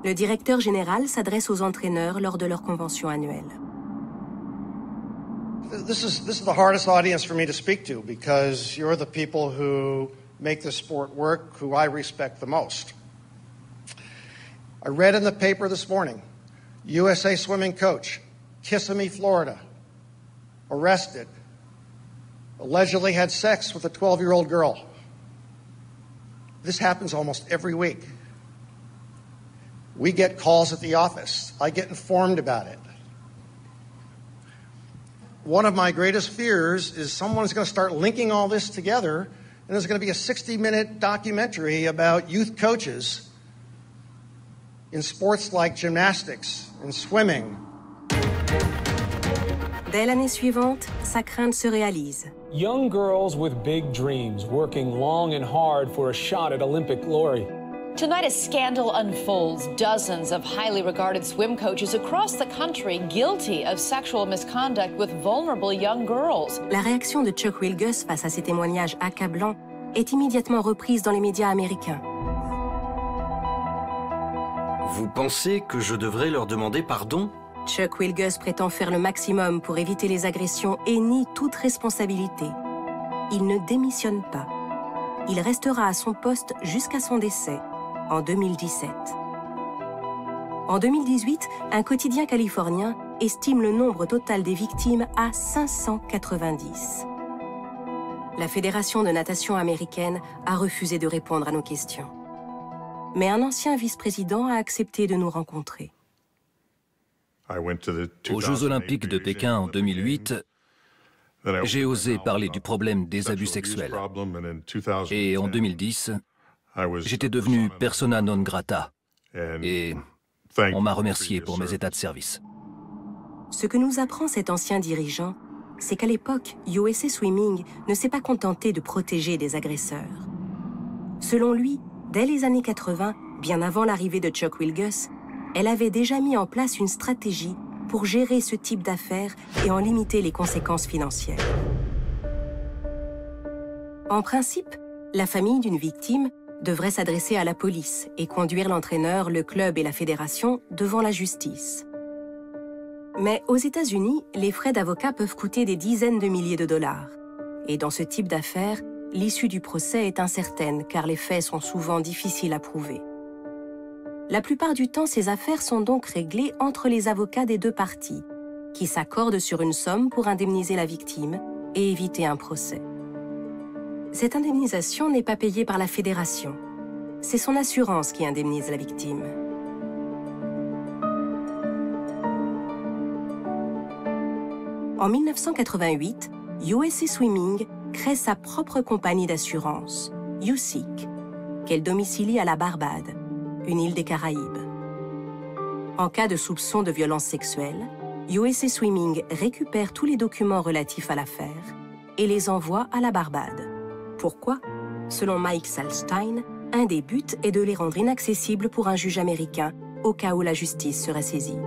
Le directeur général s'adresse aux entraîneurs lors de leur convention annuelle. This is the hardest audience for me to speak to because you're the people who make the sport work, who I respect the most. I read in the paper this morning, USA swimming coach, Kissimmee, Florida, arrested, allegedly had sex with a 12-year-old girl. This happens almost every week. We get calls at the office. I get informed about it. One of my greatest fears is someone's going to start linking all this together, and there's going to be a 60-minute documentary about youth coaches in sports like gymnastics and swimming. Dès l'année suivante, sa crainte se réalise. Young girls with big dreams, working long and hard for a shot at Olympic glory. Tonight, a scandal unfolds. Dozens of highly regarded swim coaches across the country guilty of sexual misconduct with vulnerable young girls. La réaction de Chuck Wilgus face à ces témoignages accablants est immédiatement reprise dans les médias américains. Vous pensez que je devrais leur demander pardon? Chuck Wilgus prétend faire le maximum pour éviter les agressions et nie toute responsabilité. Il ne démissionne pas. Il restera à son poste jusqu'à son décès, en 2017. En 2018, un quotidien californien estime le nombre total des victimes à 590. La Fédération de natation américaine a refusé de répondre à nos questions. Mais un ancien vice-président a accepté de nous rencontrer. Aux Jeux Olympiques de Pékin en 2008, j'ai osé parler du problème des abus sexuels. Et en 2010, j'étais devenu persona non grata. Et on m'a remercié pour mes états de service. Ce que nous apprend cet ancien dirigeant, c'est qu'à l'époque, USA Swimming ne s'est pas contenté de protéger des agresseurs. Selon lui, dès les années 80, bien avant l'arrivée de Chuck Wilgus, elle avait déjà mis en place une stratégie pour gérer ce type d'affaires et en limiter les conséquences financières. En principe, la famille d'une victime devrait s'adresser à la police et conduire l'entraîneur, le club et la fédération devant la justice. Mais aux États-Unis, les frais d'avocat peuvent coûter des dizaines de milliers de dollars. Et dans ce type d'affaires, l'issue du procès est incertaine car les faits sont souvent difficiles à prouver. La plupart du temps, ces affaires sont donc réglées entre les avocats des deux parties, qui s'accordent sur une somme pour indemniser la victime et éviter un procès. Cette indemnisation n'est pas payée par la fédération. C'est son assurance qui indemnise la victime. En 1988, USA Swimming crée sa propre compagnie d'assurance, USIC, qu'elle domicilie à la Barbade, une île des Caraïbes. En cas de soupçon de violence sexuelle, USA Swimming récupère tous les documents relatifs à l'affaire et les envoie à la Barbade. Pourquoi? Selon Mike Salstein, un des buts est de les rendre inaccessibles pour un juge américain au cas où la justice serait saisie.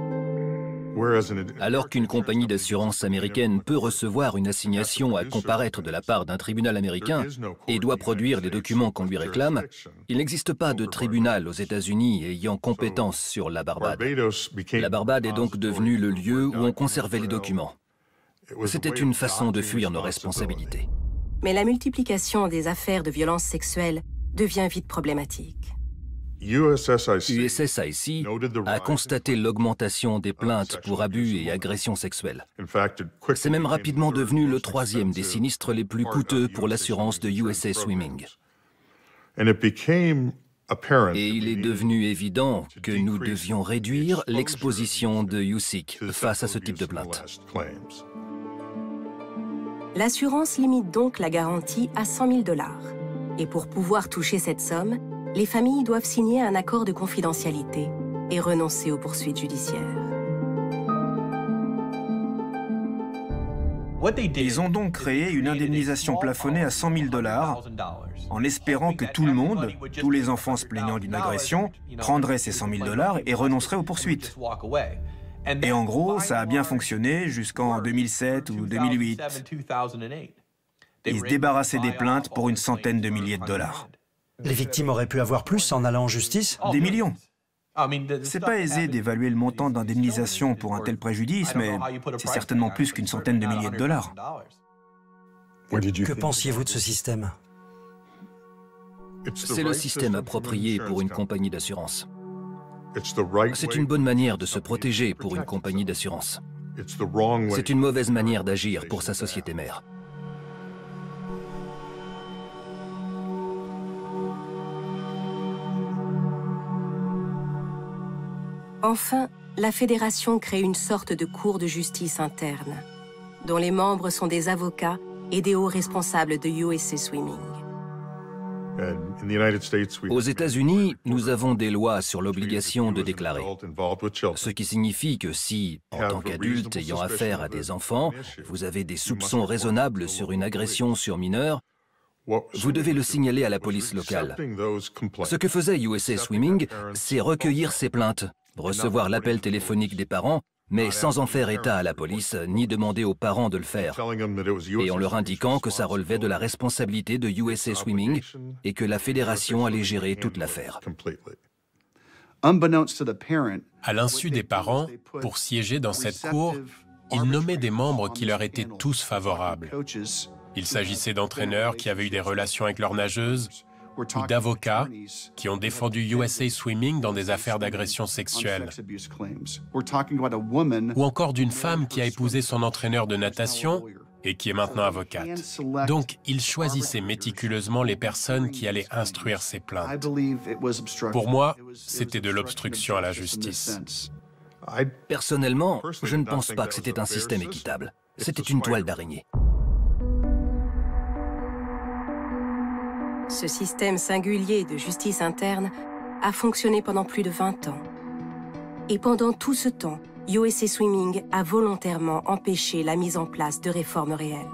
Alors qu'une compagnie d'assurance américaine peut recevoir une assignation à comparaître de la part d'un tribunal américain et doit produire les documents qu'on lui réclame, il n'existe pas de tribunal aux États-Unis ayant compétence sur la Barbade. La Barbade est donc devenue le lieu où on conservait les documents. C'était une façon de fuir nos responsabilités. Mais la multiplication des affaires de violence sexuelle devient vite problématique. USSIC a constaté l'augmentation des plaintes pour abus et agressions sexuelles. C'est même rapidement devenu le troisième des sinistres les plus coûteux pour l'assurance de USA Swimming. Et il est devenu évident que nous devions réduire l'exposition de USIC face à ce type de plainte. L'assurance limite donc la garantie à 100 000 $. Et pour pouvoir toucher cette somme, les familles doivent signer un accord de confidentialité et renoncer aux poursuites judiciaires. Ils ont donc créé une indemnisation plafonnée à 100 000 $ en espérant que tout le monde, tous les enfants se plaignant d'une agression, prendraient ces 100 000 $ et renonceraient aux poursuites. Et en gros, ça a bien fonctionné jusqu'en 2007 ou 2008. Ils se débarrassaient des plaintes pour une centaine de milliers de dollars. Les victimes auraient pu avoir plus en allant en justice? Des millions. C'est pas aisé d'évaluer le montant d'indemnisation pour un tel préjudice, mais c'est certainement plus qu'une centaine de milliers de dollars. Que pensiez-vous de ce système? C'est le système approprié pour une compagnie d'assurance. C'est une bonne manière de se protéger pour une compagnie d'assurance. C'est une mauvaise manière d'agir pour sa société mère. Enfin, la fédération crée une sorte de cour de justice interne, dont les membres sont des avocats et des hauts responsables de USA Swimming. Aux États-Unis, nous avons des lois sur l'obligation de déclarer. Ce qui signifie que si, en tant qu'adulte ayant affaire à des enfants, vous avez des soupçons raisonnables sur une agression sur mineur, vous devez le signaler à la police locale. Ce que faisait USA Swimming, c'est recueillir ces plaintes, recevoir l'appel téléphonique des parents, mais sans en faire état à la police, ni demander aux parents de le faire, et en leur indiquant que ça relevait de la responsabilité de USA Swimming et que la fédération allait gérer toute l'affaire. À l'insu des parents, pour siéger dans cette cour, ils nommaient des membres qui leur étaient tous favorables. Il s'agissait d'entraîneurs qui avaient eu des relations avec leurs nageuses, ou d'avocats qui ont défendu USA Swimming dans des affaires d'agression sexuelle, ou encore d'une femme qui a épousé son entraîneur de natation et qui est maintenant avocate. Donc, ils choisissaient méticuleusement les personnes qui allaient instruire ces plaintes. Pour moi, c'était de l'obstruction à la justice. Personnellement, je ne pense pas que c'était un système équitable. C'était une toile d'araignée. Ce système singulier de justice interne a fonctionné pendant plus de 20 ans. Et pendant tout ce temps, USA Swimming a volontairement empêché la mise en place de réformes réelles.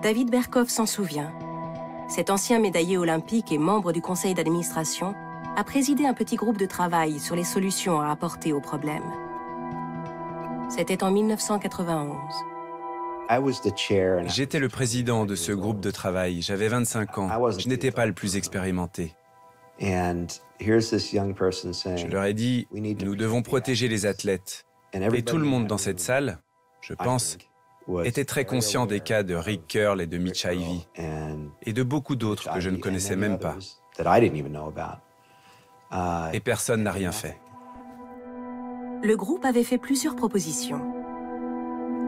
David Berkoff s'en souvient. Cet ancien médaillé olympique et membre du conseil d'administration a présidé un petit groupe de travail sur les solutions à apporter au problème. C'était en 1991. J'étais le président de ce groupe de travail. J'avais 25 ans. Je n'étais pas le plus expérimenté. Je leur ai dit, nous devons protéger les athlètes. Et tout le monde dans cette salle, je pense, était très conscient des cas de Rick Curl et de Mitch Ivey, et de beaucoup d'autres que je ne connaissais même pas. Et personne n'a rien fait. Le groupe avait fait plusieurs propositions.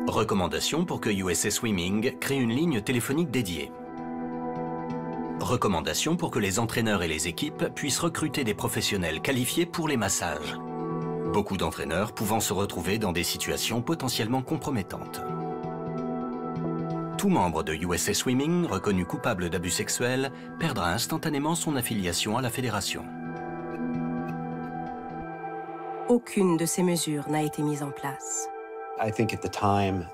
Recommandations pour que USA Swimming crée une ligne téléphonique dédiée. Recommandations pour que les entraîneurs et les équipes puissent recruter des professionnels qualifiés pour les massages. Beaucoup d'entraîneurs pouvant se retrouver dans des situations potentiellement compromettantes. Tout membre de USA Swimming reconnu coupable d'abus sexuels perdra instantanément son affiliation à la fédération. aucune de ces mesures n'a été mise en place.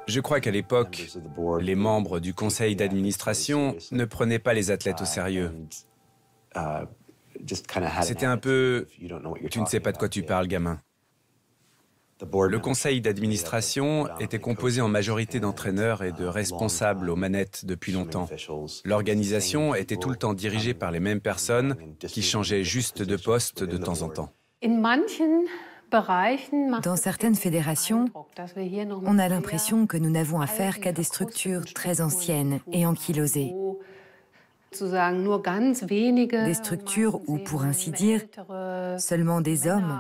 Je crois qu'à l'époque, les membres du conseil d'administration ne prenaient pas les athlètes au sérieux. C'était un peu « tu ne sais pas de quoi tu parles, gamin ». Le conseil d'administration était composé en majorité d'entraîneurs et de responsables aux manettes depuis longtemps. L'organisation était tout le temps dirigée par les mêmes personnes qui changeaient juste de poste de temps en temps. Dans certaines fédérations, on a l'impression que nous n'avons affaire qu'à des structures très anciennes et ankylosées. Des structures où, pour ainsi dire, seulement des hommes,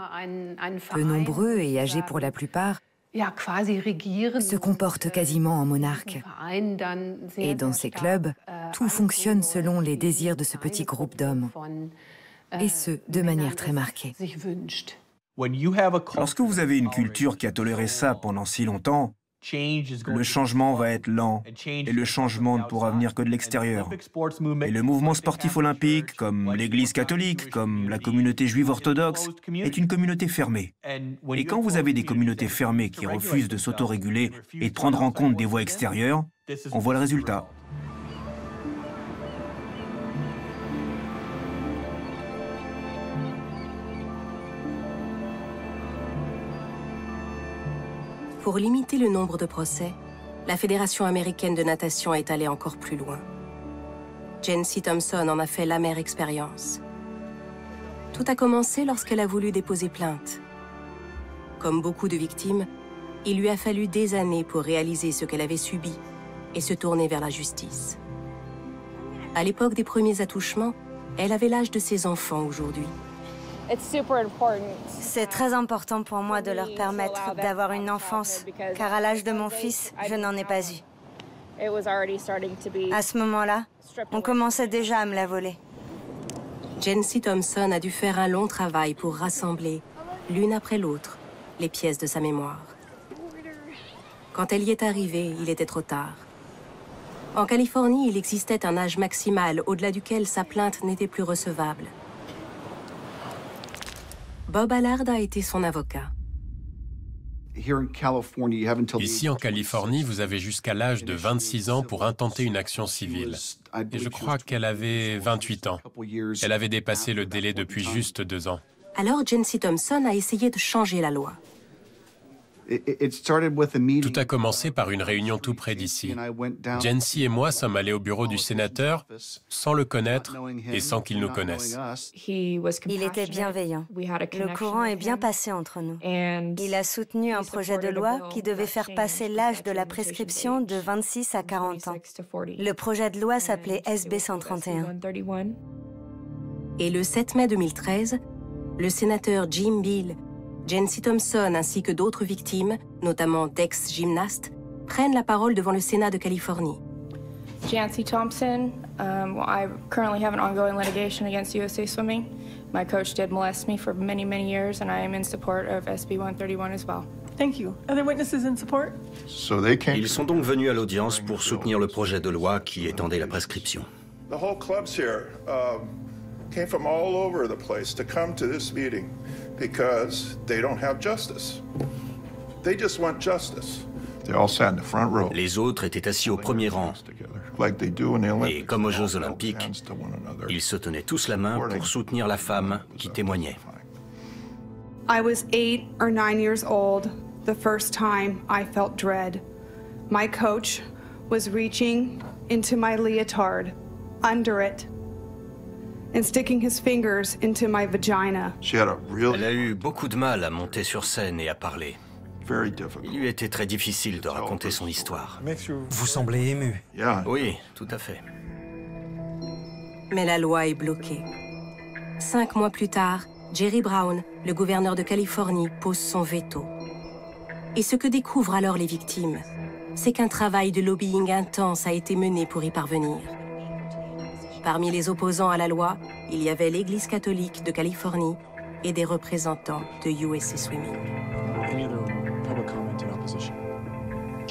peu nombreux et âgés pour la plupart, se comportent quasiment en monarques. Et dans ces clubs, tout fonctionne selon les désirs de ce petit groupe d'hommes, et ce, de manière très marquée. Lorsque vous avez une culture qui a toléré ça pendant si longtemps, le changement va être lent, et le changement ne pourra venir que de l'extérieur. Et le mouvement sportif olympique, comme l'Église catholique, comme la communauté juive orthodoxe, est une communauté fermée. Et quand vous avez des communautés fermées qui refusent de s'autoréguler et de prendre en compte des voies extérieures, on voit le résultat. Pour limiter le nombre de procès, la Fédération américaine de natation est allée encore plus loin. Jency Thompson en a fait l'amère expérience. Tout a commencé lorsqu'elle a voulu déposer plainte. Comme beaucoup de victimes, il lui a fallu des années pour réaliser ce qu'elle avait subi et se tourner vers la justice. À l'époque des premiers attouchements, elle avait l'âge de ses enfants aujourd'hui. C'est très important pour moi de leur permettre d'avoir une enfance, car à l'âge de mon fils, je n'en ai pas eu. À ce moment-là, on commençait déjà à me la voler. Jency Thompson a dû faire un long travail pour rassembler, l'une après l'autre, les pièces de sa mémoire. Quand elle y est arrivée, il était trop tard. En Californie, il existait un âge maximal au-delà duquel sa plainte n'était plus recevable. Bob Allard a été son avocat. Ici, en Californie, vous avez jusqu'à l'âge de 26 ans pour intenter une action civile. Et je crois qu'elle avait 28 ans. Elle avait dépassé le délai depuis juste 2 ans. Alors, Jency Thompson a essayé de changer la loi. Tout a commencé par une réunion tout près d'ici. Jency et moi sommes allés au bureau du sénateur sans le connaître et sans qu'il nous connaisse. Il était bienveillant. Le courant est bien passé entre nous. Il a soutenu un projet de loi qui devait faire passer l'âge de la prescription de 26 à 40 ans. Le projet de loi s'appelait SB 131. Et le 7 mai 2013, le sénateur Jim Beall, Jency Thompson ainsi que d'autres victimes, notamment d'ex-gymnastes, prennent la parole devant le Sénat de Californie. Jency Thompson, I currently have an ongoing litigation against USA Swimming. My coach did molest me for many, many years, and I am in support of SB 131 as well. Thank you. Other witnesses in support? Ils sont donc venus à l'audience pour soutenir le projet de loi qui étendait la prescription. The whole club's here came from all over the place to come to this meeting because they don't have justice. They just want justice. They all sat in the front row. Les autres étaient assis au premier rang. Et comme aux Jeux Olympiques, ils se tenaient tous la main pour soutenir la femme qui témoignait. I was 8 or 9 years old the first time I felt dread. My coach was reaching into my leotard, under it, and sticking his fingers into my vagina. Elle a eu beaucoup de mal à monter sur scène et à parler. Il lui était très difficile de raconter son histoire. Vous semblez ému. Oui, tout à fait. Mais la loi est bloquée. 5 mois plus tard, Jerry Brown, le gouverneur de Californie, pose son veto. Et ce que découvrent alors les victimes, c'est qu'un travail de lobbying intense a été mené pour y parvenir. Parmi les opposants à la loi, il y avait l'Église catholique de Californie et des représentants de USA Swimming.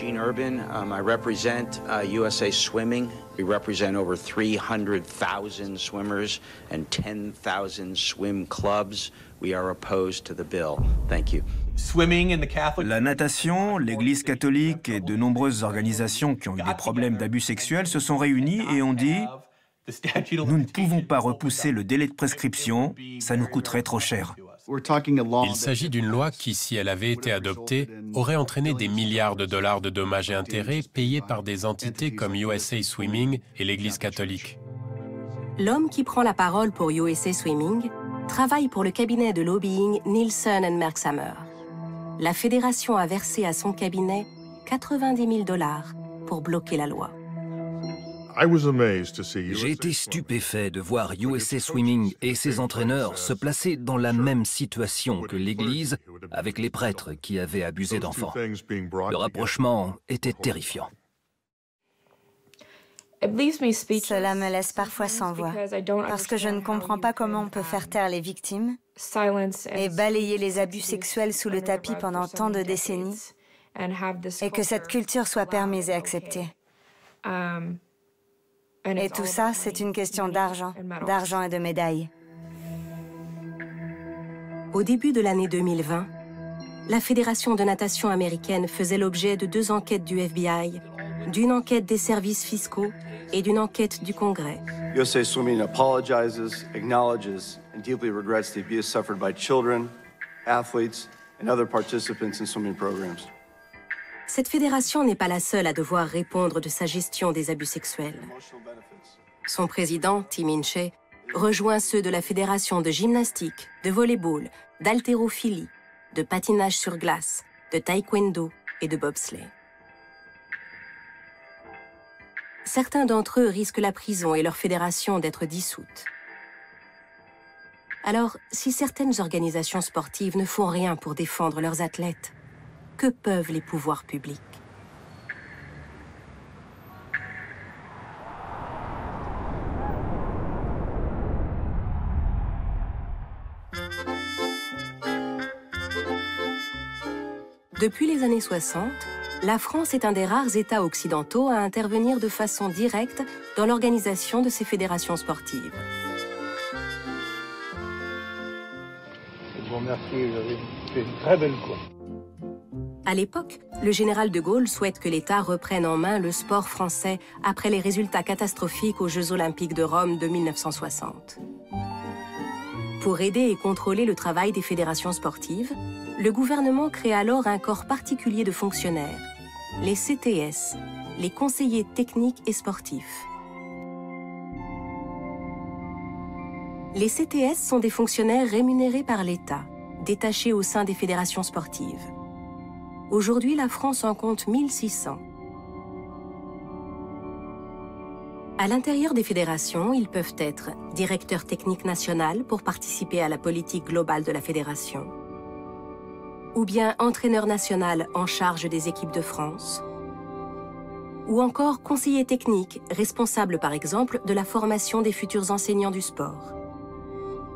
Gene Urban. I represent USA Swimming. We represent over 300,000 swimmers and 10,000 swim clubs. We are opposed to the bill. Thank you. La natation, l'Église catholique et de nombreuses organisations qui ont eu des problèmes d'abus sexuels se sont réunies et ont dit « Nous ne pouvons pas repousser le délai de prescription, ça nous coûterait trop cher. » Il s'agit d'une loi qui, si elle avait été adoptée, aurait entraîné des milliards de dollars de dommages et intérêts payés par des entités comme USA Swimming et l'Église catholique. L'homme qui prend la parole pour USA Swimming travaille pour le cabinet de lobbying Nielsen & Merkshammer. La fédération a versé à son cabinet 90 000 $ pour bloquer la loi. J'ai été stupéfait de voir USA Swimming et ses entraîneurs se placer dans la même situation que l'Église avec les prêtres qui avaient abusé d'enfants. Le rapprochement était terrifiant. Cela me laisse parfois sans voix, parce que je ne comprends pas comment on peut faire taire les victimes et balayer les abus sexuels sous le tapis pendant tant de décennies, et que cette culture soit permise et acceptée. Et tout ça, c'est une question d'argent et de médailles. Au début de l'année 2020, la Fédération de natation américaine faisait l'objet de 2 enquêtes du FBI, d'une enquête des services fiscaux et d'une enquête du Congrès. USA Swimming apologizes, acknowledges, and deeply regrets the abuse suffered by children, athletes, and other participants in swimming programs. Cette fédération n'est pas la seule à devoir répondre de sa gestion des abus sexuels. Son président, Tim Hinchey, rejoint ceux de la Fédération de gymnastique, de volley-ball, d'haltérophilie, de patinage sur glace, de taekwondo et de bobsleigh. Certains d'entre eux risquent la prison et leur fédération d'être dissoute. Alors, si certaines organisations sportives ne font rien pour défendre leurs athlètes, que peuvent les pouvoirs publics? Depuis les années 60, la France est un des rares États occidentaux à intervenir de façon directe dans l'organisation de ces fédérations sportives. Je vous remercie, vous avez fait une très belle course. À l'époque, le général de Gaulle souhaite que l'État reprenne en main le sport français après les résultats catastrophiques aux Jeux olympiques de Rome de 1960. Pour aider et contrôler le travail des fédérations sportives, le gouvernement crée alors un corps particulier de fonctionnaires, les CTS, les conseillers techniques et sportifs. Les CTS sont des fonctionnaires rémunérés par l'État, détachés au sein des fédérations sportives. Aujourd'hui, la France en compte 1600. À l'intérieur des fédérations, ils peuvent être directeur technique national pour participer à la politique globale de la fédération, ou bien entraîneur national en charge des équipes de France, ou encore conseiller technique, responsable par exemple de la formation des futurs enseignants du sport.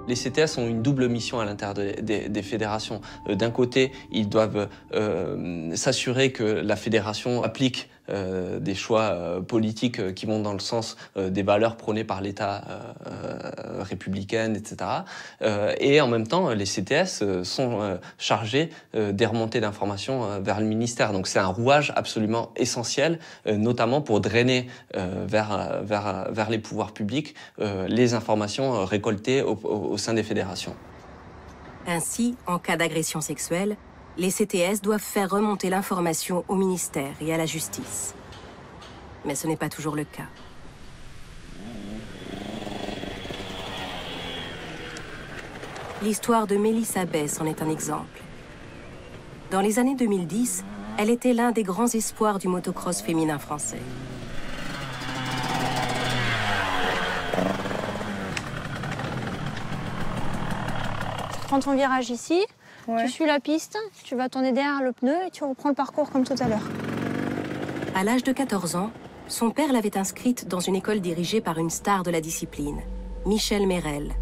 Les CTS ont une double mission à l'intérieur des fédérations. D'un côté, ils doivent s'assurer que la fédération applique des choix politiques qui vont dans le sens des valeurs prônées par l'État républicaine, etc. Et en même temps, les CTS sont chargés des remontées d'informations vers le ministère. Donc c'est un rouage absolument essentiel, notamment pour drainer vers les pouvoirs publics les informations récoltées au sein des fédérations. Ainsi, en cas d'agression sexuelle, les CTS doivent faire remonter l'information au ministère et à la justice. Mais ce n'est pas toujours le cas. L'histoire de Mélissa Bess en est un exemple. Dans les années 2010, elle était l'un des grands espoirs du motocross féminin français. Prends ton virage ici, tu suis la piste, tu vas tourner derrière le pneu et tu reprends le parcours comme tout à l'heure. À l'âge de 14 ans, son père l'avait inscrite dans une école dirigée par une star de la discipline, Michel Merel,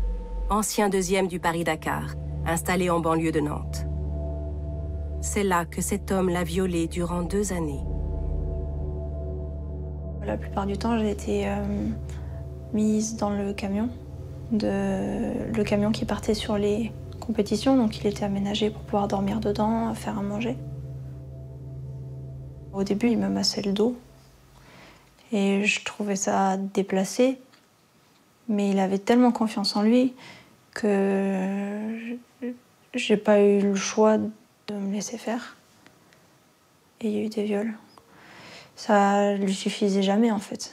ancien 2e du Paris-Dakar, installé en banlieue de Nantes. C'est là que cet homme l'a violée durant 2 années La plupart du temps, j'ai été mise dans le camion qui partait sur les compétitions, donc il était aménagé pour pouvoir dormir dedans, faire à manger. Au début, il me massait le dos et je trouvais ça déplacé, mais il avait tellement confiance en lui que j'ai pas eu le choix de me laisser faire. Et il y a eu des viols. Ça lui suffisait jamais, en fait.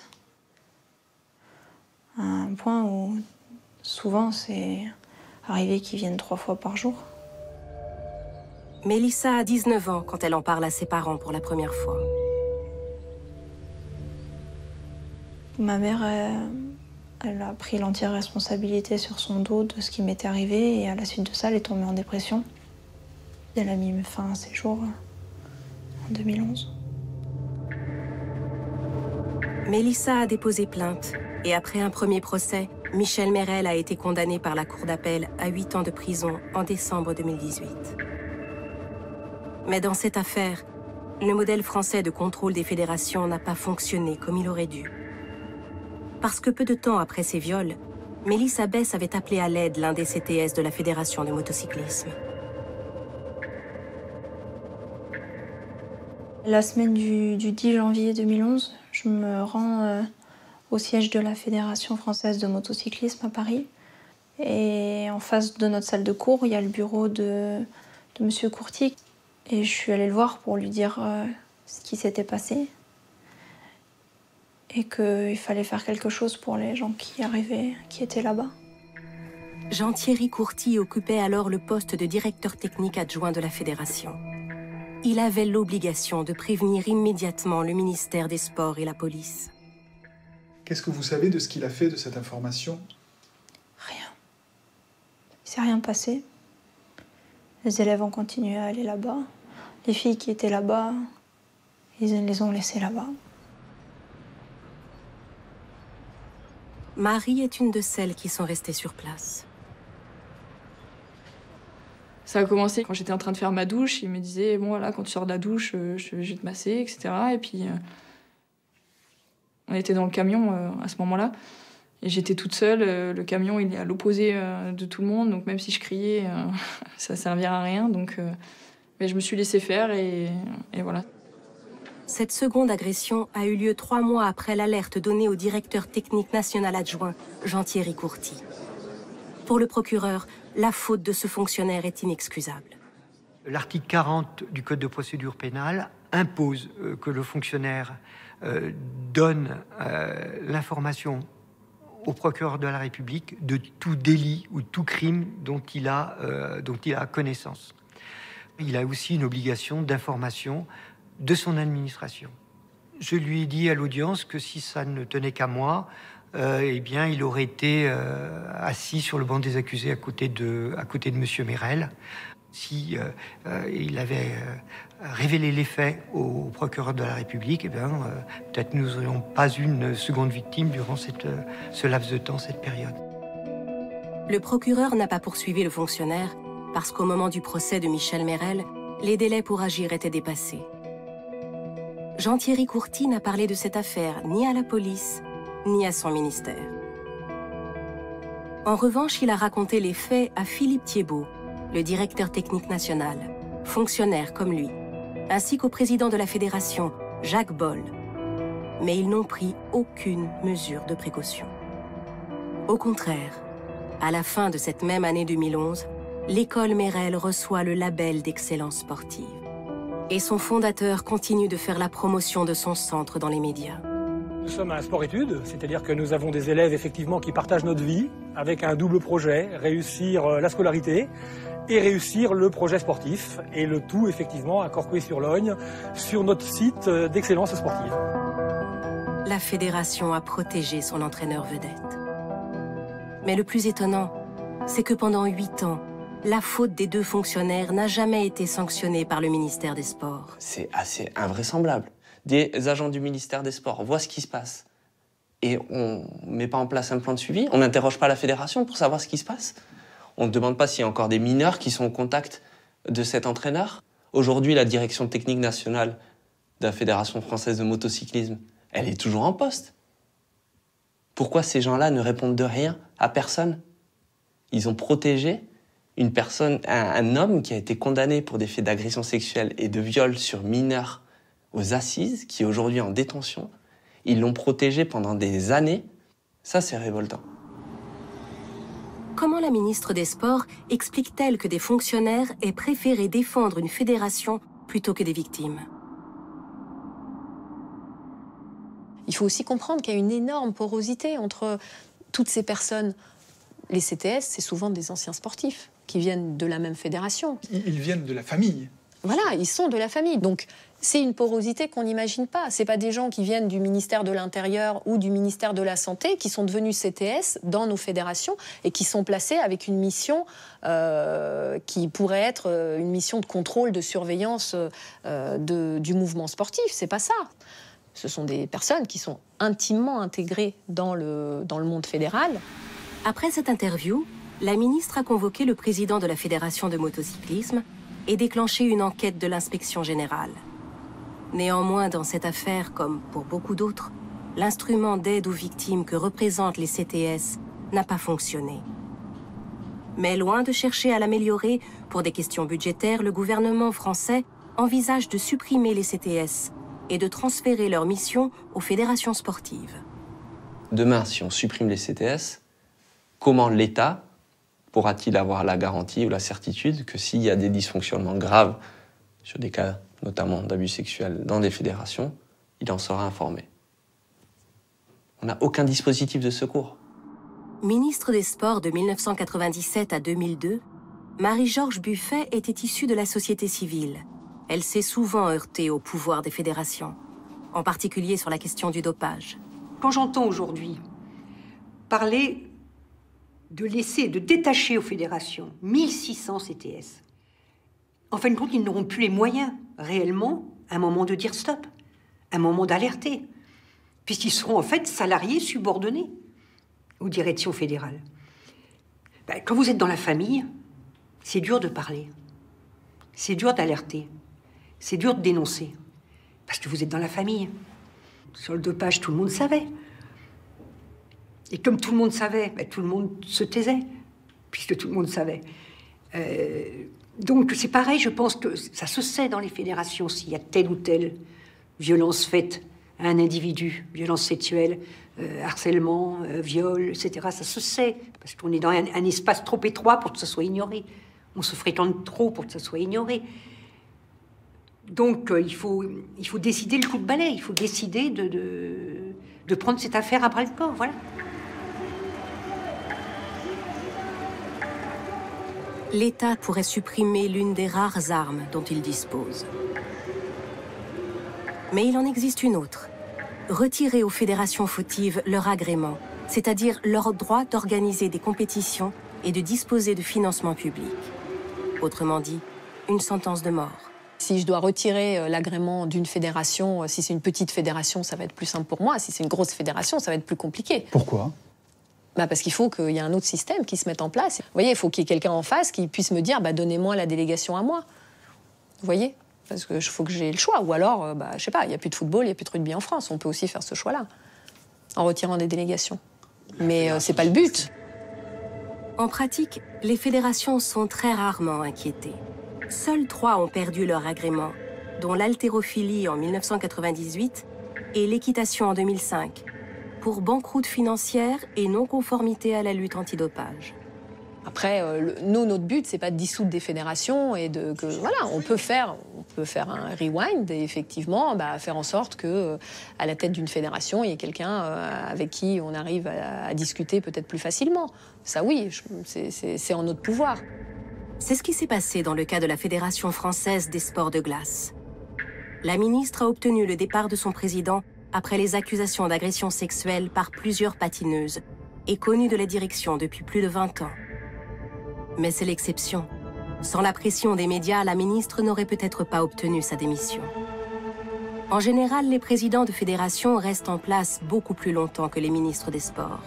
À un point où, souvent, c'est arrivé qu'ils viennent 3 fois par jour. Mélissa a 19 ans quand elle en parle à ses parents pour la première fois. Ma mère, elle a pris l'entière responsabilité sur son dos de ce qui m'était arrivé et à la suite de ça, elle est tombée en dépression. Elle a mis fin à ses jours en 2011. Mélissa a déposé plainte et après un premier procès, Michel Merel a été condamné par la cour d'appel à 8 ans de prison en décembre 2018. Mais dans cette affaire, le modèle français de contrôle des fédérations n'a pas fonctionné comme il aurait dû. Parce que peu de temps après ces viols, Mélissa Bess avait appelé à l'aide l'un des CTS de la Fédération de motocyclisme. La semaine du 10 janvier 2011, je me rends au siège de la Fédération française de motocyclisme à Paris. Et en face de notre salle de cours, il y a le bureau de M. Courty. Et je suis allée le voir pour lui dire ce qui s'était passé. Et qu'il fallait faire quelque chose pour les gens qui arrivaient, qui étaient là-bas. Jean-Thierry Courty occupait alors le poste de directeur technique adjoint de la Fédération. Il avait l'obligation de prévenir immédiatement le ministère des Sports et la police. Qu'est-ce que vous savez de ce qu'il a fait de cette information? Rien. Il ne s'est rien passé. Les élèves ont continué à aller là-bas. Les filles qui étaient là-bas, ils les ont laissées là-bas. Marie est une de celles qui sont restées sur place. Ça a commencé quand j'étais en train de faire ma douche. Il me disait, bon voilà, quand tu sors de la douche, je vais te masser, etc. Et puis, on était dans le camion à ce moment-là. Et j'étais toute seule. Le camion, il est à l'opposé de tout le monde. Donc même si je criais, ça ne servirait à rien. Donc, mais je me suis laissée faire et voilà. Cette seconde agression a eu lieu 3 mois après l'alerte donnée au directeur technique national adjoint, Jean-Thierry Courty. Pour le procureur, la faute de ce fonctionnaire est inexcusable. L'article 40 du Code de procédure pénale impose que le fonctionnaire donne l'information au procureur de la République de tout délit ou tout crime dont il a connaissance. Il a aussi une obligation d'information de son administration. Je lui ai dit à l'audience que si ça ne tenait qu'à moi, eh bien, il aurait été assis sur le banc des accusés à côté de M. Merel. Si il avait révélé les faits au procureur de la République, eh bien, peut-être nous n'aurions pas une seconde victime durant ce laps de temps, cette période. Le procureur n'a pas poursuivi le fonctionnaire parce qu'au moment du procès de Michel Merel, les délais pour agir étaient dépassés. Jean-Thierry Courty n'a parlé de cette affaire ni à la police, ni à son ministère. En revanche, il a raconté les faits à Philippe Thiebaud, le directeur technique national, fonctionnaire comme lui, ainsi qu'au président de la fédération, Jacques Boll. Mais ils n'ont pris aucune mesure de précaution. Au contraire, à la fin de cette même année 2011, l'école Merel reçoit le label d'excellence sportive. Et son fondateur continue de faire la promotion de son centre dans les médias. Nous sommes un sport-études, c'est-à-dire que nous avons des élèves effectivement qui partagent notre vie avec un double projet, réussir la scolarité et réussir le projet sportif. Et le tout effectivement à Corcouët-sur-Logne, sur notre site d'excellence sportive. La fédération a protégé son entraîneur vedette. Mais le plus étonnant, c'est que pendant 8 ans, la faute des 2 fonctionnaires n'a jamais été sanctionnée par le ministère des Sports. C'est assez invraisemblable. Des agents du ministère des Sports voient ce qui se passe et on ne met pas en place un plan de suivi, on n'interroge pas la fédération pour savoir ce qui se passe. On ne demande pas s'il y a encore des mineurs qui sont au contact de cet entraîneur. Aujourd'hui, la direction technique nationale de la Fédération française de motocyclisme, elle est toujours en poste. Pourquoi ces gens-là ne répondent de rien à personne? Ils ont protégé une personne, un homme qui a été condamné pour des faits d'agression sexuelle et de viol sur mineurs aux assises, qui est aujourd'hui en détention. Ils l'ont protégé pendant des années. Ça, c'est révoltant. Comment la ministre des Sports explique-t-elle que des fonctionnaires aient préféré défendre une fédération plutôt que des victimes? Il faut aussi comprendre qu'il y a une énorme porosité entre toutes ces personnes. Les CTS, c'est souvent des anciens sportifs qui viennent de la même fédération. Ils viennent de la famille. Voilà, ils sont de la famille. Donc, c'est une porosité qu'on n'imagine pas. Ce n'est pas des gens qui viennent du ministère de l'Intérieur ou du ministère de la Santé qui sont devenus CTS dans nos fédérations et qui sont placés avec une mission qui pourrait être une mission de contrôle, de surveillance du mouvement sportif. C'est pas ça. Ce sont des personnes qui sont intimement intégrées dans le monde fédéral. Après cette interview, la ministre a convoqué le président de la Fédération de motocyclisme et déclenché une enquête de l'inspection générale. Néanmoins, dans cette affaire, comme pour beaucoup d'autres, l'instrument d'aide aux victimes que représentent les CTS n'a pas fonctionné. Mais loin de chercher à l'améliorer, pour des questions budgétaires, le gouvernement français envisage de supprimer les CTS et de transférer leur mission aux fédérations sportives. Demain, si on supprime les CTS, comment l'État pourra-t-il avoir la garantie ou la certitude que s'il y a des dysfonctionnements graves sur des cas notamment d'abus sexuels dans des fédérations, il en sera informé? On n'a aucun dispositif de secours. Ministre des Sports de 1997 à 2002, Marie-Georges Buffet était issue de la société civile. Elle s'est souvent heurtée au pouvoir des fédérations, en particulier sur la question du dopage. Quand j'entends aujourd'hui parler de laisser, de détacher aux fédérations 1600 CTS, en fin de compte, ils n'auront plus les moyens, réellement, à un moment de dire stop, à un moment d'alerter, puisqu'ils seront en fait salariés subordonnés aux directions fédérales. Ben, quand vous êtes dans la famille, c'est dur de parler, c'est dur d'alerter, c'est dur de dénoncer, parce que vous êtes dans la famille. Sur le dopage, tout le monde savait. Et comme tout le monde savait, ben, tout le monde se taisait, puisque tout le monde savait. Donc c'est pareil, je pense que ça se sait dans les fédérations s'il y a telle ou telle violence faite à un individu, violence sexuelle, harcèlement, viol, etc. Ça se sait, parce qu'on est dans un espace trop étroit pour que ça soit ignoré. On se fréquente trop pour que ça soit ignoré. Donc il faut décider le coup de balai, il faut décider de prendre cette affaire à bras-le-corps, voilà. L'État pourrait supprimer l'une des rares armes dont il dispose. Mais il en existe une autre. Retirer aux fédérations fautives leur agrément, c'est-à-dire leur droit d'organiser des compétitions et de disposer de financement public. Autrement dit, une sentence de mort. Si je dois retirer l'agrément d'une fédération, si c'est une petite fédération, ça va être plus simple pour moi. Si c'est une grosse fédération, ça va être plus compliqué. Pourquoi ? Bah parce qu'il faut qu'il y ait un autre système qui se mette en place. Vous voyez, il faut qu'il y ait quelqu'un en face qui puisse me dire bah, donnez-moi la délégation à moi. Vous voyez ? Parce qu'il faut que j'ai le choix. Ou alors, bah, je sais pas, il n'y a plus de football, il n'y a plus de rugby en France. On peut aussi faire ce choix-là, en retirant des délégations. Mais c'est pas le but. En pratique, les fédérations sont très rarement inquiétées. Seules 3 ont perdu leur agrément, dont l'haltérophilie en 1998 et l'équitation en 2005, pour banqueroute financière et non-conformité à la lutte antidopage. Après, notre but, c'est pas de dissoudre des fédérations et voilà, on peut faire un rewind et effectivement faire en sorte que à la tête d'une fédération, il y ait quelqu'un avec qui on arrive à discuter peut-être plus facilement. Ça, oui, c'est en notre pouvoir. C'est ce qui s'est passé dans le cas de la Fédération française des sports de glace. La ministre a obtenu le départ de son président après les accusations d'agression sexuelle par plusieurs patineuses et connue de la direction depuis plus de 20 ans. Mais c'est l'exception. Sans la pression des médias, la ministre n'aurait peut-être pas obtenu sa démission. En général, les présidents de fédérations restent en place beaucoup plus longtemps que les ministres des Sports.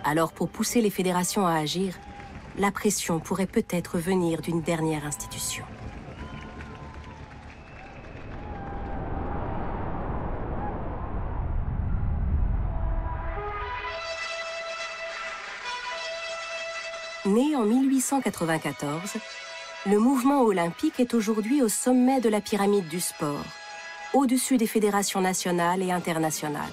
Alors, pour pousser les fédérations à agir, la pression pourrait peut-être venir d'une dernière institution. Né en 1894, le mouvement olympique est aujourd'hui au sommet de la pyramide du sport, au-dessus des fédérations nationales et internationales.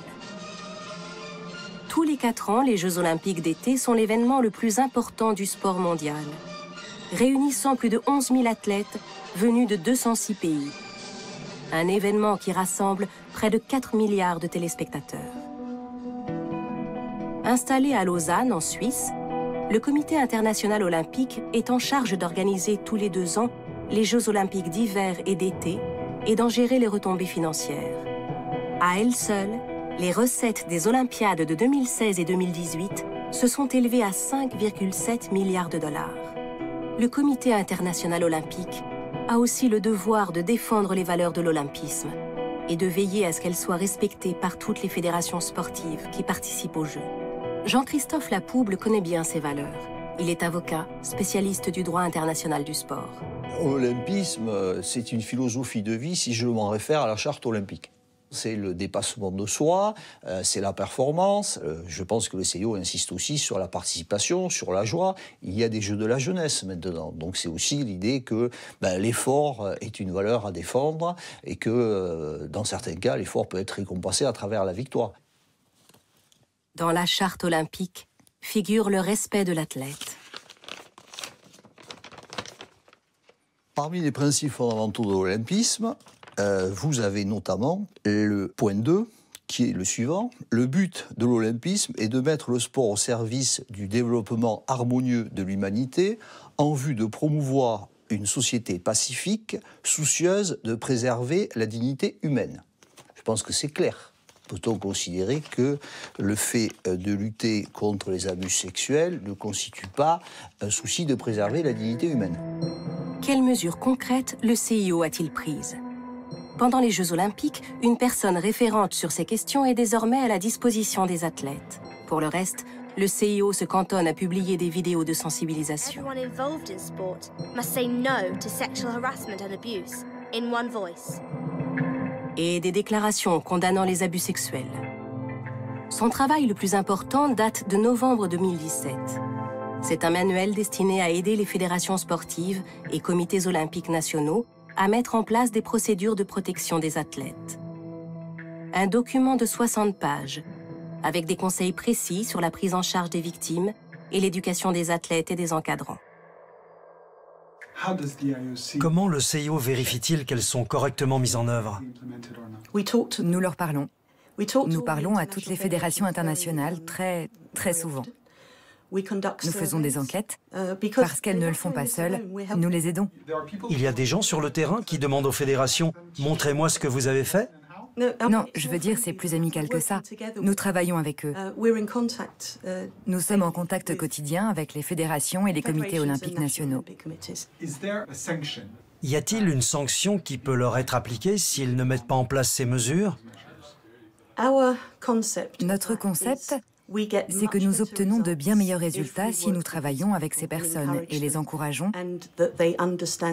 Tous les 4 ans, les Jeux olympiques d'été sont l'événement le plus important du sport mondial, réunissant plus de 11 000 athlètes venus de 206 pays. Un événement qui rassemble près de 4 milliards de téléspectateurs. Installé à Lausanne, en Suisse, le Comité international olympique est en charge d'organiser tous les 2 ans les Jeux olympiques d'hiver et d'été et d'en gérer les retombées financières. À elles seules, les recettes des Olympiades de 2016 et 2018 se sont élevées à 5,7 milliards de dollars. Le Comité international olympique a aussi le devoir de défendre les valeurs de l'olympisme et de veiller à ce qu'elles soient respectées par toutes les fédérations sportives qui participent aux Jeux. Jean-Christophe Lapouble connaît bien ces valeurs. Il est avocat, spécialiste du droit international du sport. L'olympisme, c'est une philosophie de vie si je m'en réfère à la charte olympique. C'est le dépassement de soi, c'est la performance. Je pense que le CIO insiste aussi sur la participation, sur la joie. Il y a des Jeux de la jeunesse maintenant. Donc c'est aussi l'idée que l'effort est une valeur à défendre et que dans certains cas, l'effort peut être récompensé à travers la victoire. Dans la charte olympique figure le respect de l'athlète. Parmi les principes fondamentaux de l'olympisme, vous avez notamment le point 2, qui est le suivant. Le but de l'olympisme est de mettre le sport au service du développement harmonieux de l'humanité en vue de promouvoir une société pacifique, soucieuse de préserver la dignité humaine. Je pense que c'est clair. Peut-on considérer que le fait de lutter contre les abus sexuels ne constitue pas un souci de préserver la dignité humaine? Quelles mesures concrètes le CIO a-t-il prises? Pendant les Jeux olympiques, une personne référente sur ces questions est désormais à la disposition des athlètes. Pour le reste, le CIO se cantonne à publier des vidéos de sensibilisation. Et des déclarations condamnant les abus sexuels. Son travail le plus important date de novembre 2017. C'est un manuel destiné à aider les fédérations sportives et comités olympiques nationaux à mettre en place des procédures de protection des athlètes. Un document de 60 pages, avec des conseils précis sur la prise en charge des victimes et l'éducation des athlètes et des encadrants. Comment le CIO vérifie-t-il qu'elles sont correctement mises en œuvre? Nous leur parlons. Nous parlons à toutes les fédérations internationales très souvent. Nous faisons des enquêtes. Parce qu'elles ne le font pas seules, nous les aidons. Il y a des gens sur le terrain qui demandent aux fédérations « Montrez-moi ce que vous avez fait ». Non, je veux dire, c'est plus amical que ça. Nous travaillons avec eux. Nous sommes en contact quotidien avec les fédérations et les comités olympiques nationaux. Y a-t-il une sanction qui peut leur être appliquée s'ils ne mettent pas en place ces mesures? Notre concept, c'est que nous obtenons de bien meilleurs résultats si nous travaillons avec ces personnes et les encourageons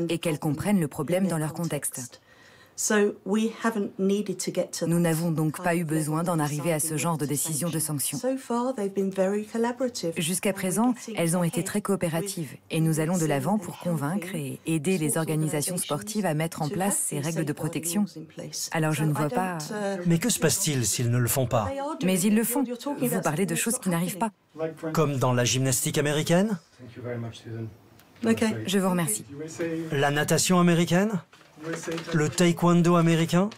et qu'elles comprennent le problème dans leur contexte. Nous n'avons donc pas eu besoin d'en arriver à ce genre de décision de sanction. Jusqu'à présent, elles ont été très coopératives et nous allons de l'avant pour convaincre et aider les organisations sportives à mettre en place ces règles de protection. Alors je ne vois pas... Mais que se passe-t-il s'ils ne le font pas? Mais ils le font. Vous parlez de choses qui n'arrivent pas. Comme dans la gymnastique américaine? Je vous remercie. La natation américaine? Le taekwondo américain?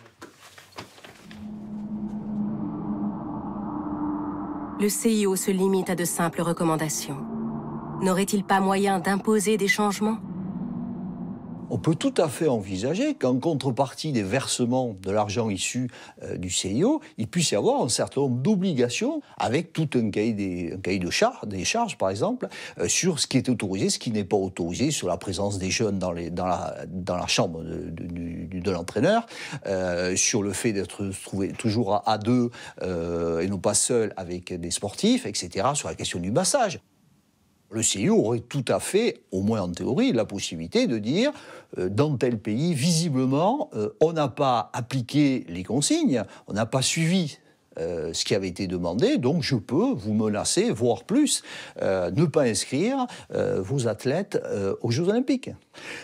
Le CIO se limite à de simples recommandations. N'aurait-il pas moyen d'imposer des changements? On peut tout à fait envisager qu'en contrepartie des versements de l'argent issu du CIO, il puisse y avoir un certain nombre d'obligations avec tout un cahier des charges, par exemple, sur ce qui est autorisé, ce qui n'est pas autorisé, sur la présence des jeunes dans la chambre de l'entraîneur, sur le fait d'être trouvé toujours à deux et non pas seul avec des sportifs, etc., sur la question du massage. Le CIO aurait tout à fait, au moins en théorie, la possibilité de dire dans tel pays, visiblement, on n'a pas appliqué les consignes, on n'a pas suivi ce qui avait été demandé, donc je peux vous menacer, voire plus, ne pas inscrire vos athlètes aux Jeux Olympiques.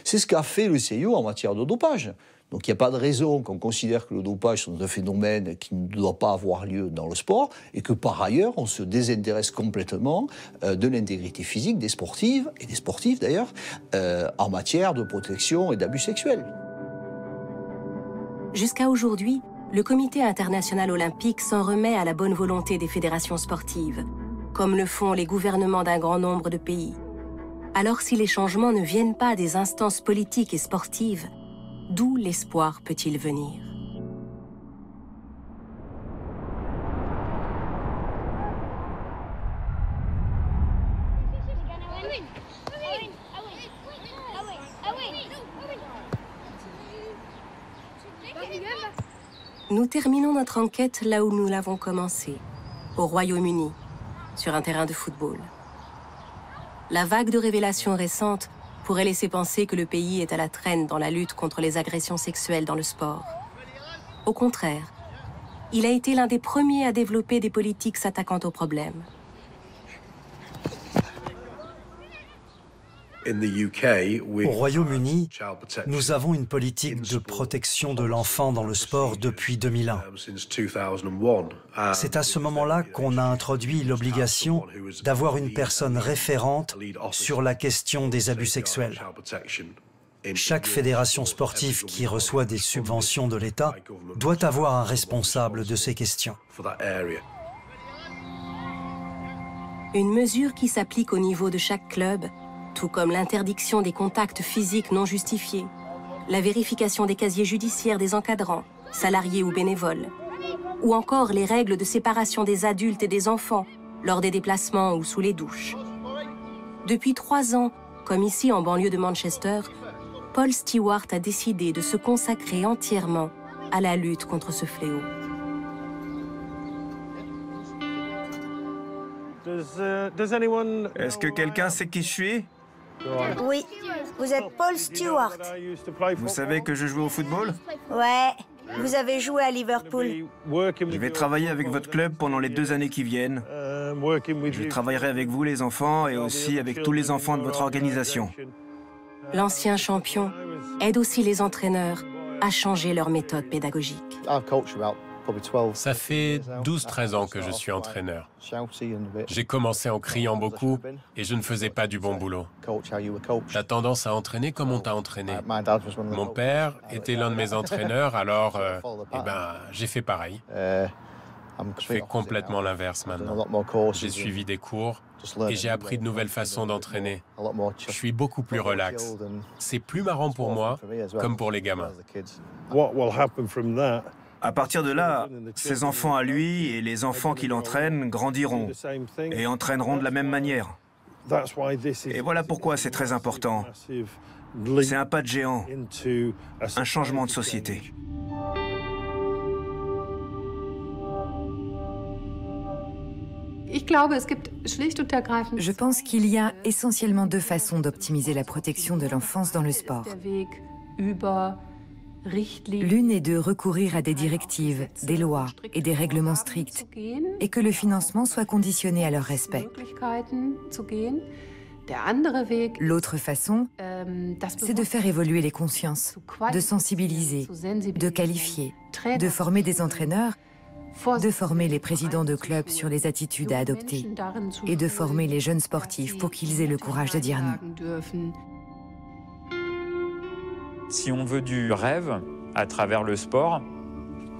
C'est ce qu'a fait le CIO en matière de dopage. Donc il n'y a pas de raison qu'on considère que le dopage est un phénomène qui ne doit pas avoir lieu dans le sport et que par ailleurs on se désintéresse complètement de l'intégrité physique des sportives et des sportifs d'ailleurs en matière de protection et d'abus sexuels. Jusqu'à aujourd'hui, le Comité international olympique s'en remet à la bonne volonté des fédérations sportives, comme le font les gouvernements d'un grand nombre de pays. Alors si les changements ne viennent pas des instances politiques et sportives, d'où l'espoir peut-il venir? Nous terminons notre enquête là où nous l'avons commencée, au Royaume-Uni, sur un terrain de football. La vague de révélations récentes pourrait laisser penser que le pays est à la traîne dans la lutte contre les agressions sexuelles dans le sport. Au contraire, il a été l'un des premiers à développer des politiques s'attaquant au problème. Au Royaume-Uni, nous avons une politique de protection de l'enfant dans le sport depuis 2001. C'est à ce moment-là qu'on a introduit l'obligation d'avoir une personne référente sur la question des abus sexuels. Chaque fédération sportive qui reçoit des subventions de l'État doit avoir un responsable de ces questions. Une mesure qui s'applique au niveau de chaque club, tout comme l'interdiction des contacts physiques non justifiés, la vérification des casiers judiciaires des encadrants, salariés ou bénévoles, ou encore les règles de séparation des adultes et des enfants lors des déplacements ou sous les douches. Depuis 3 ans, comme ici en banlieue de Manchester, Paul Stewart a décidé de se consacrer entièrement à la lutte contre ce fléau. Est-ce que quelqu'un sait qui je suis? Oui, vous êtes Paul Stewart. Vous savez que je joue au football? Ouais, vous avez joué à Liverpool. Je vais travailler avec votre club pendant les 2 années qui viennent. Je travaillerai avec vous les enfants et aussi avec tous les enfants de votre organisation. L'ancien champion aide aussi les entraîneurs à changer leur méthode pédagogique. Ça fait 12-13 ans que je suis entraîneur. J'ai commencé en criant beaucoup et je ne faisais pas du bon boulot. T'as tendance à entraîner comme on t'a entraîné. Mon père était l'un de mes entraîneurs, alors j'ai fait pareil. Je fais complètement l'inverse maintenant. J'ai suivi des cours et j'ai appris de nouvelles façons d'entraîner. Je suis beaucoup plus relax. C'est plus marrant pour moi, comme pour les gamins. À partir de là, ses enfants à lui et les enfants qu'il entraîne grandiront et entraîneront de la même manière. Et voilà pourquoi c'est très important. C'est un pas de géant, un changement de société. Je pense qu'il y a essentiellement 2 façons d'optimiser la protection de l'enfance dans le sport. L'une est de recourir à des directives, des lois et des règlements stricts, et que le financement soit conditionné à leur respect. L'autre façon, c'est de faire évoluer les consciences, de sensibiliser, de qualifier, de former des entraîneurs, de former les présidents de clubs sur les attitudes à adopter, et de former les jeunes sportifs pour qu'ils aient le courage de dire non. Si on veut du rêve à travers le sport,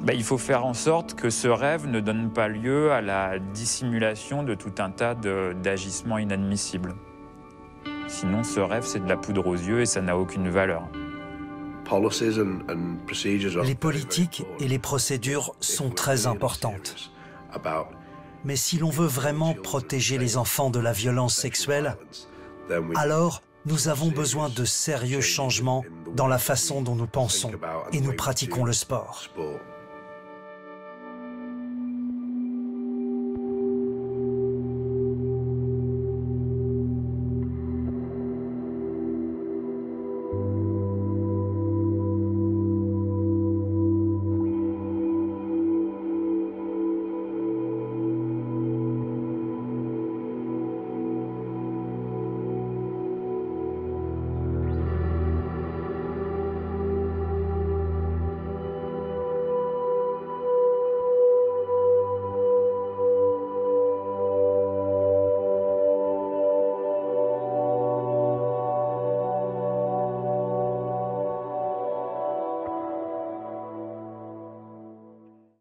il faut faire en sorte que ce rêve ne donne pas lieu à la dissimulation de tout un tas d'agissements inadmissibles. Sinon, ce rêve, c'est de la poudre aux yeux et ça n'a aucune valeur. Les politiques et les procédures sont très importantes. Mais si l'on veut vraiment protéger les enfants de la violence sexuelle, alors nous avons besoin de sérieux changements dans la façon dont nous pensons et nous pratiquons le sport.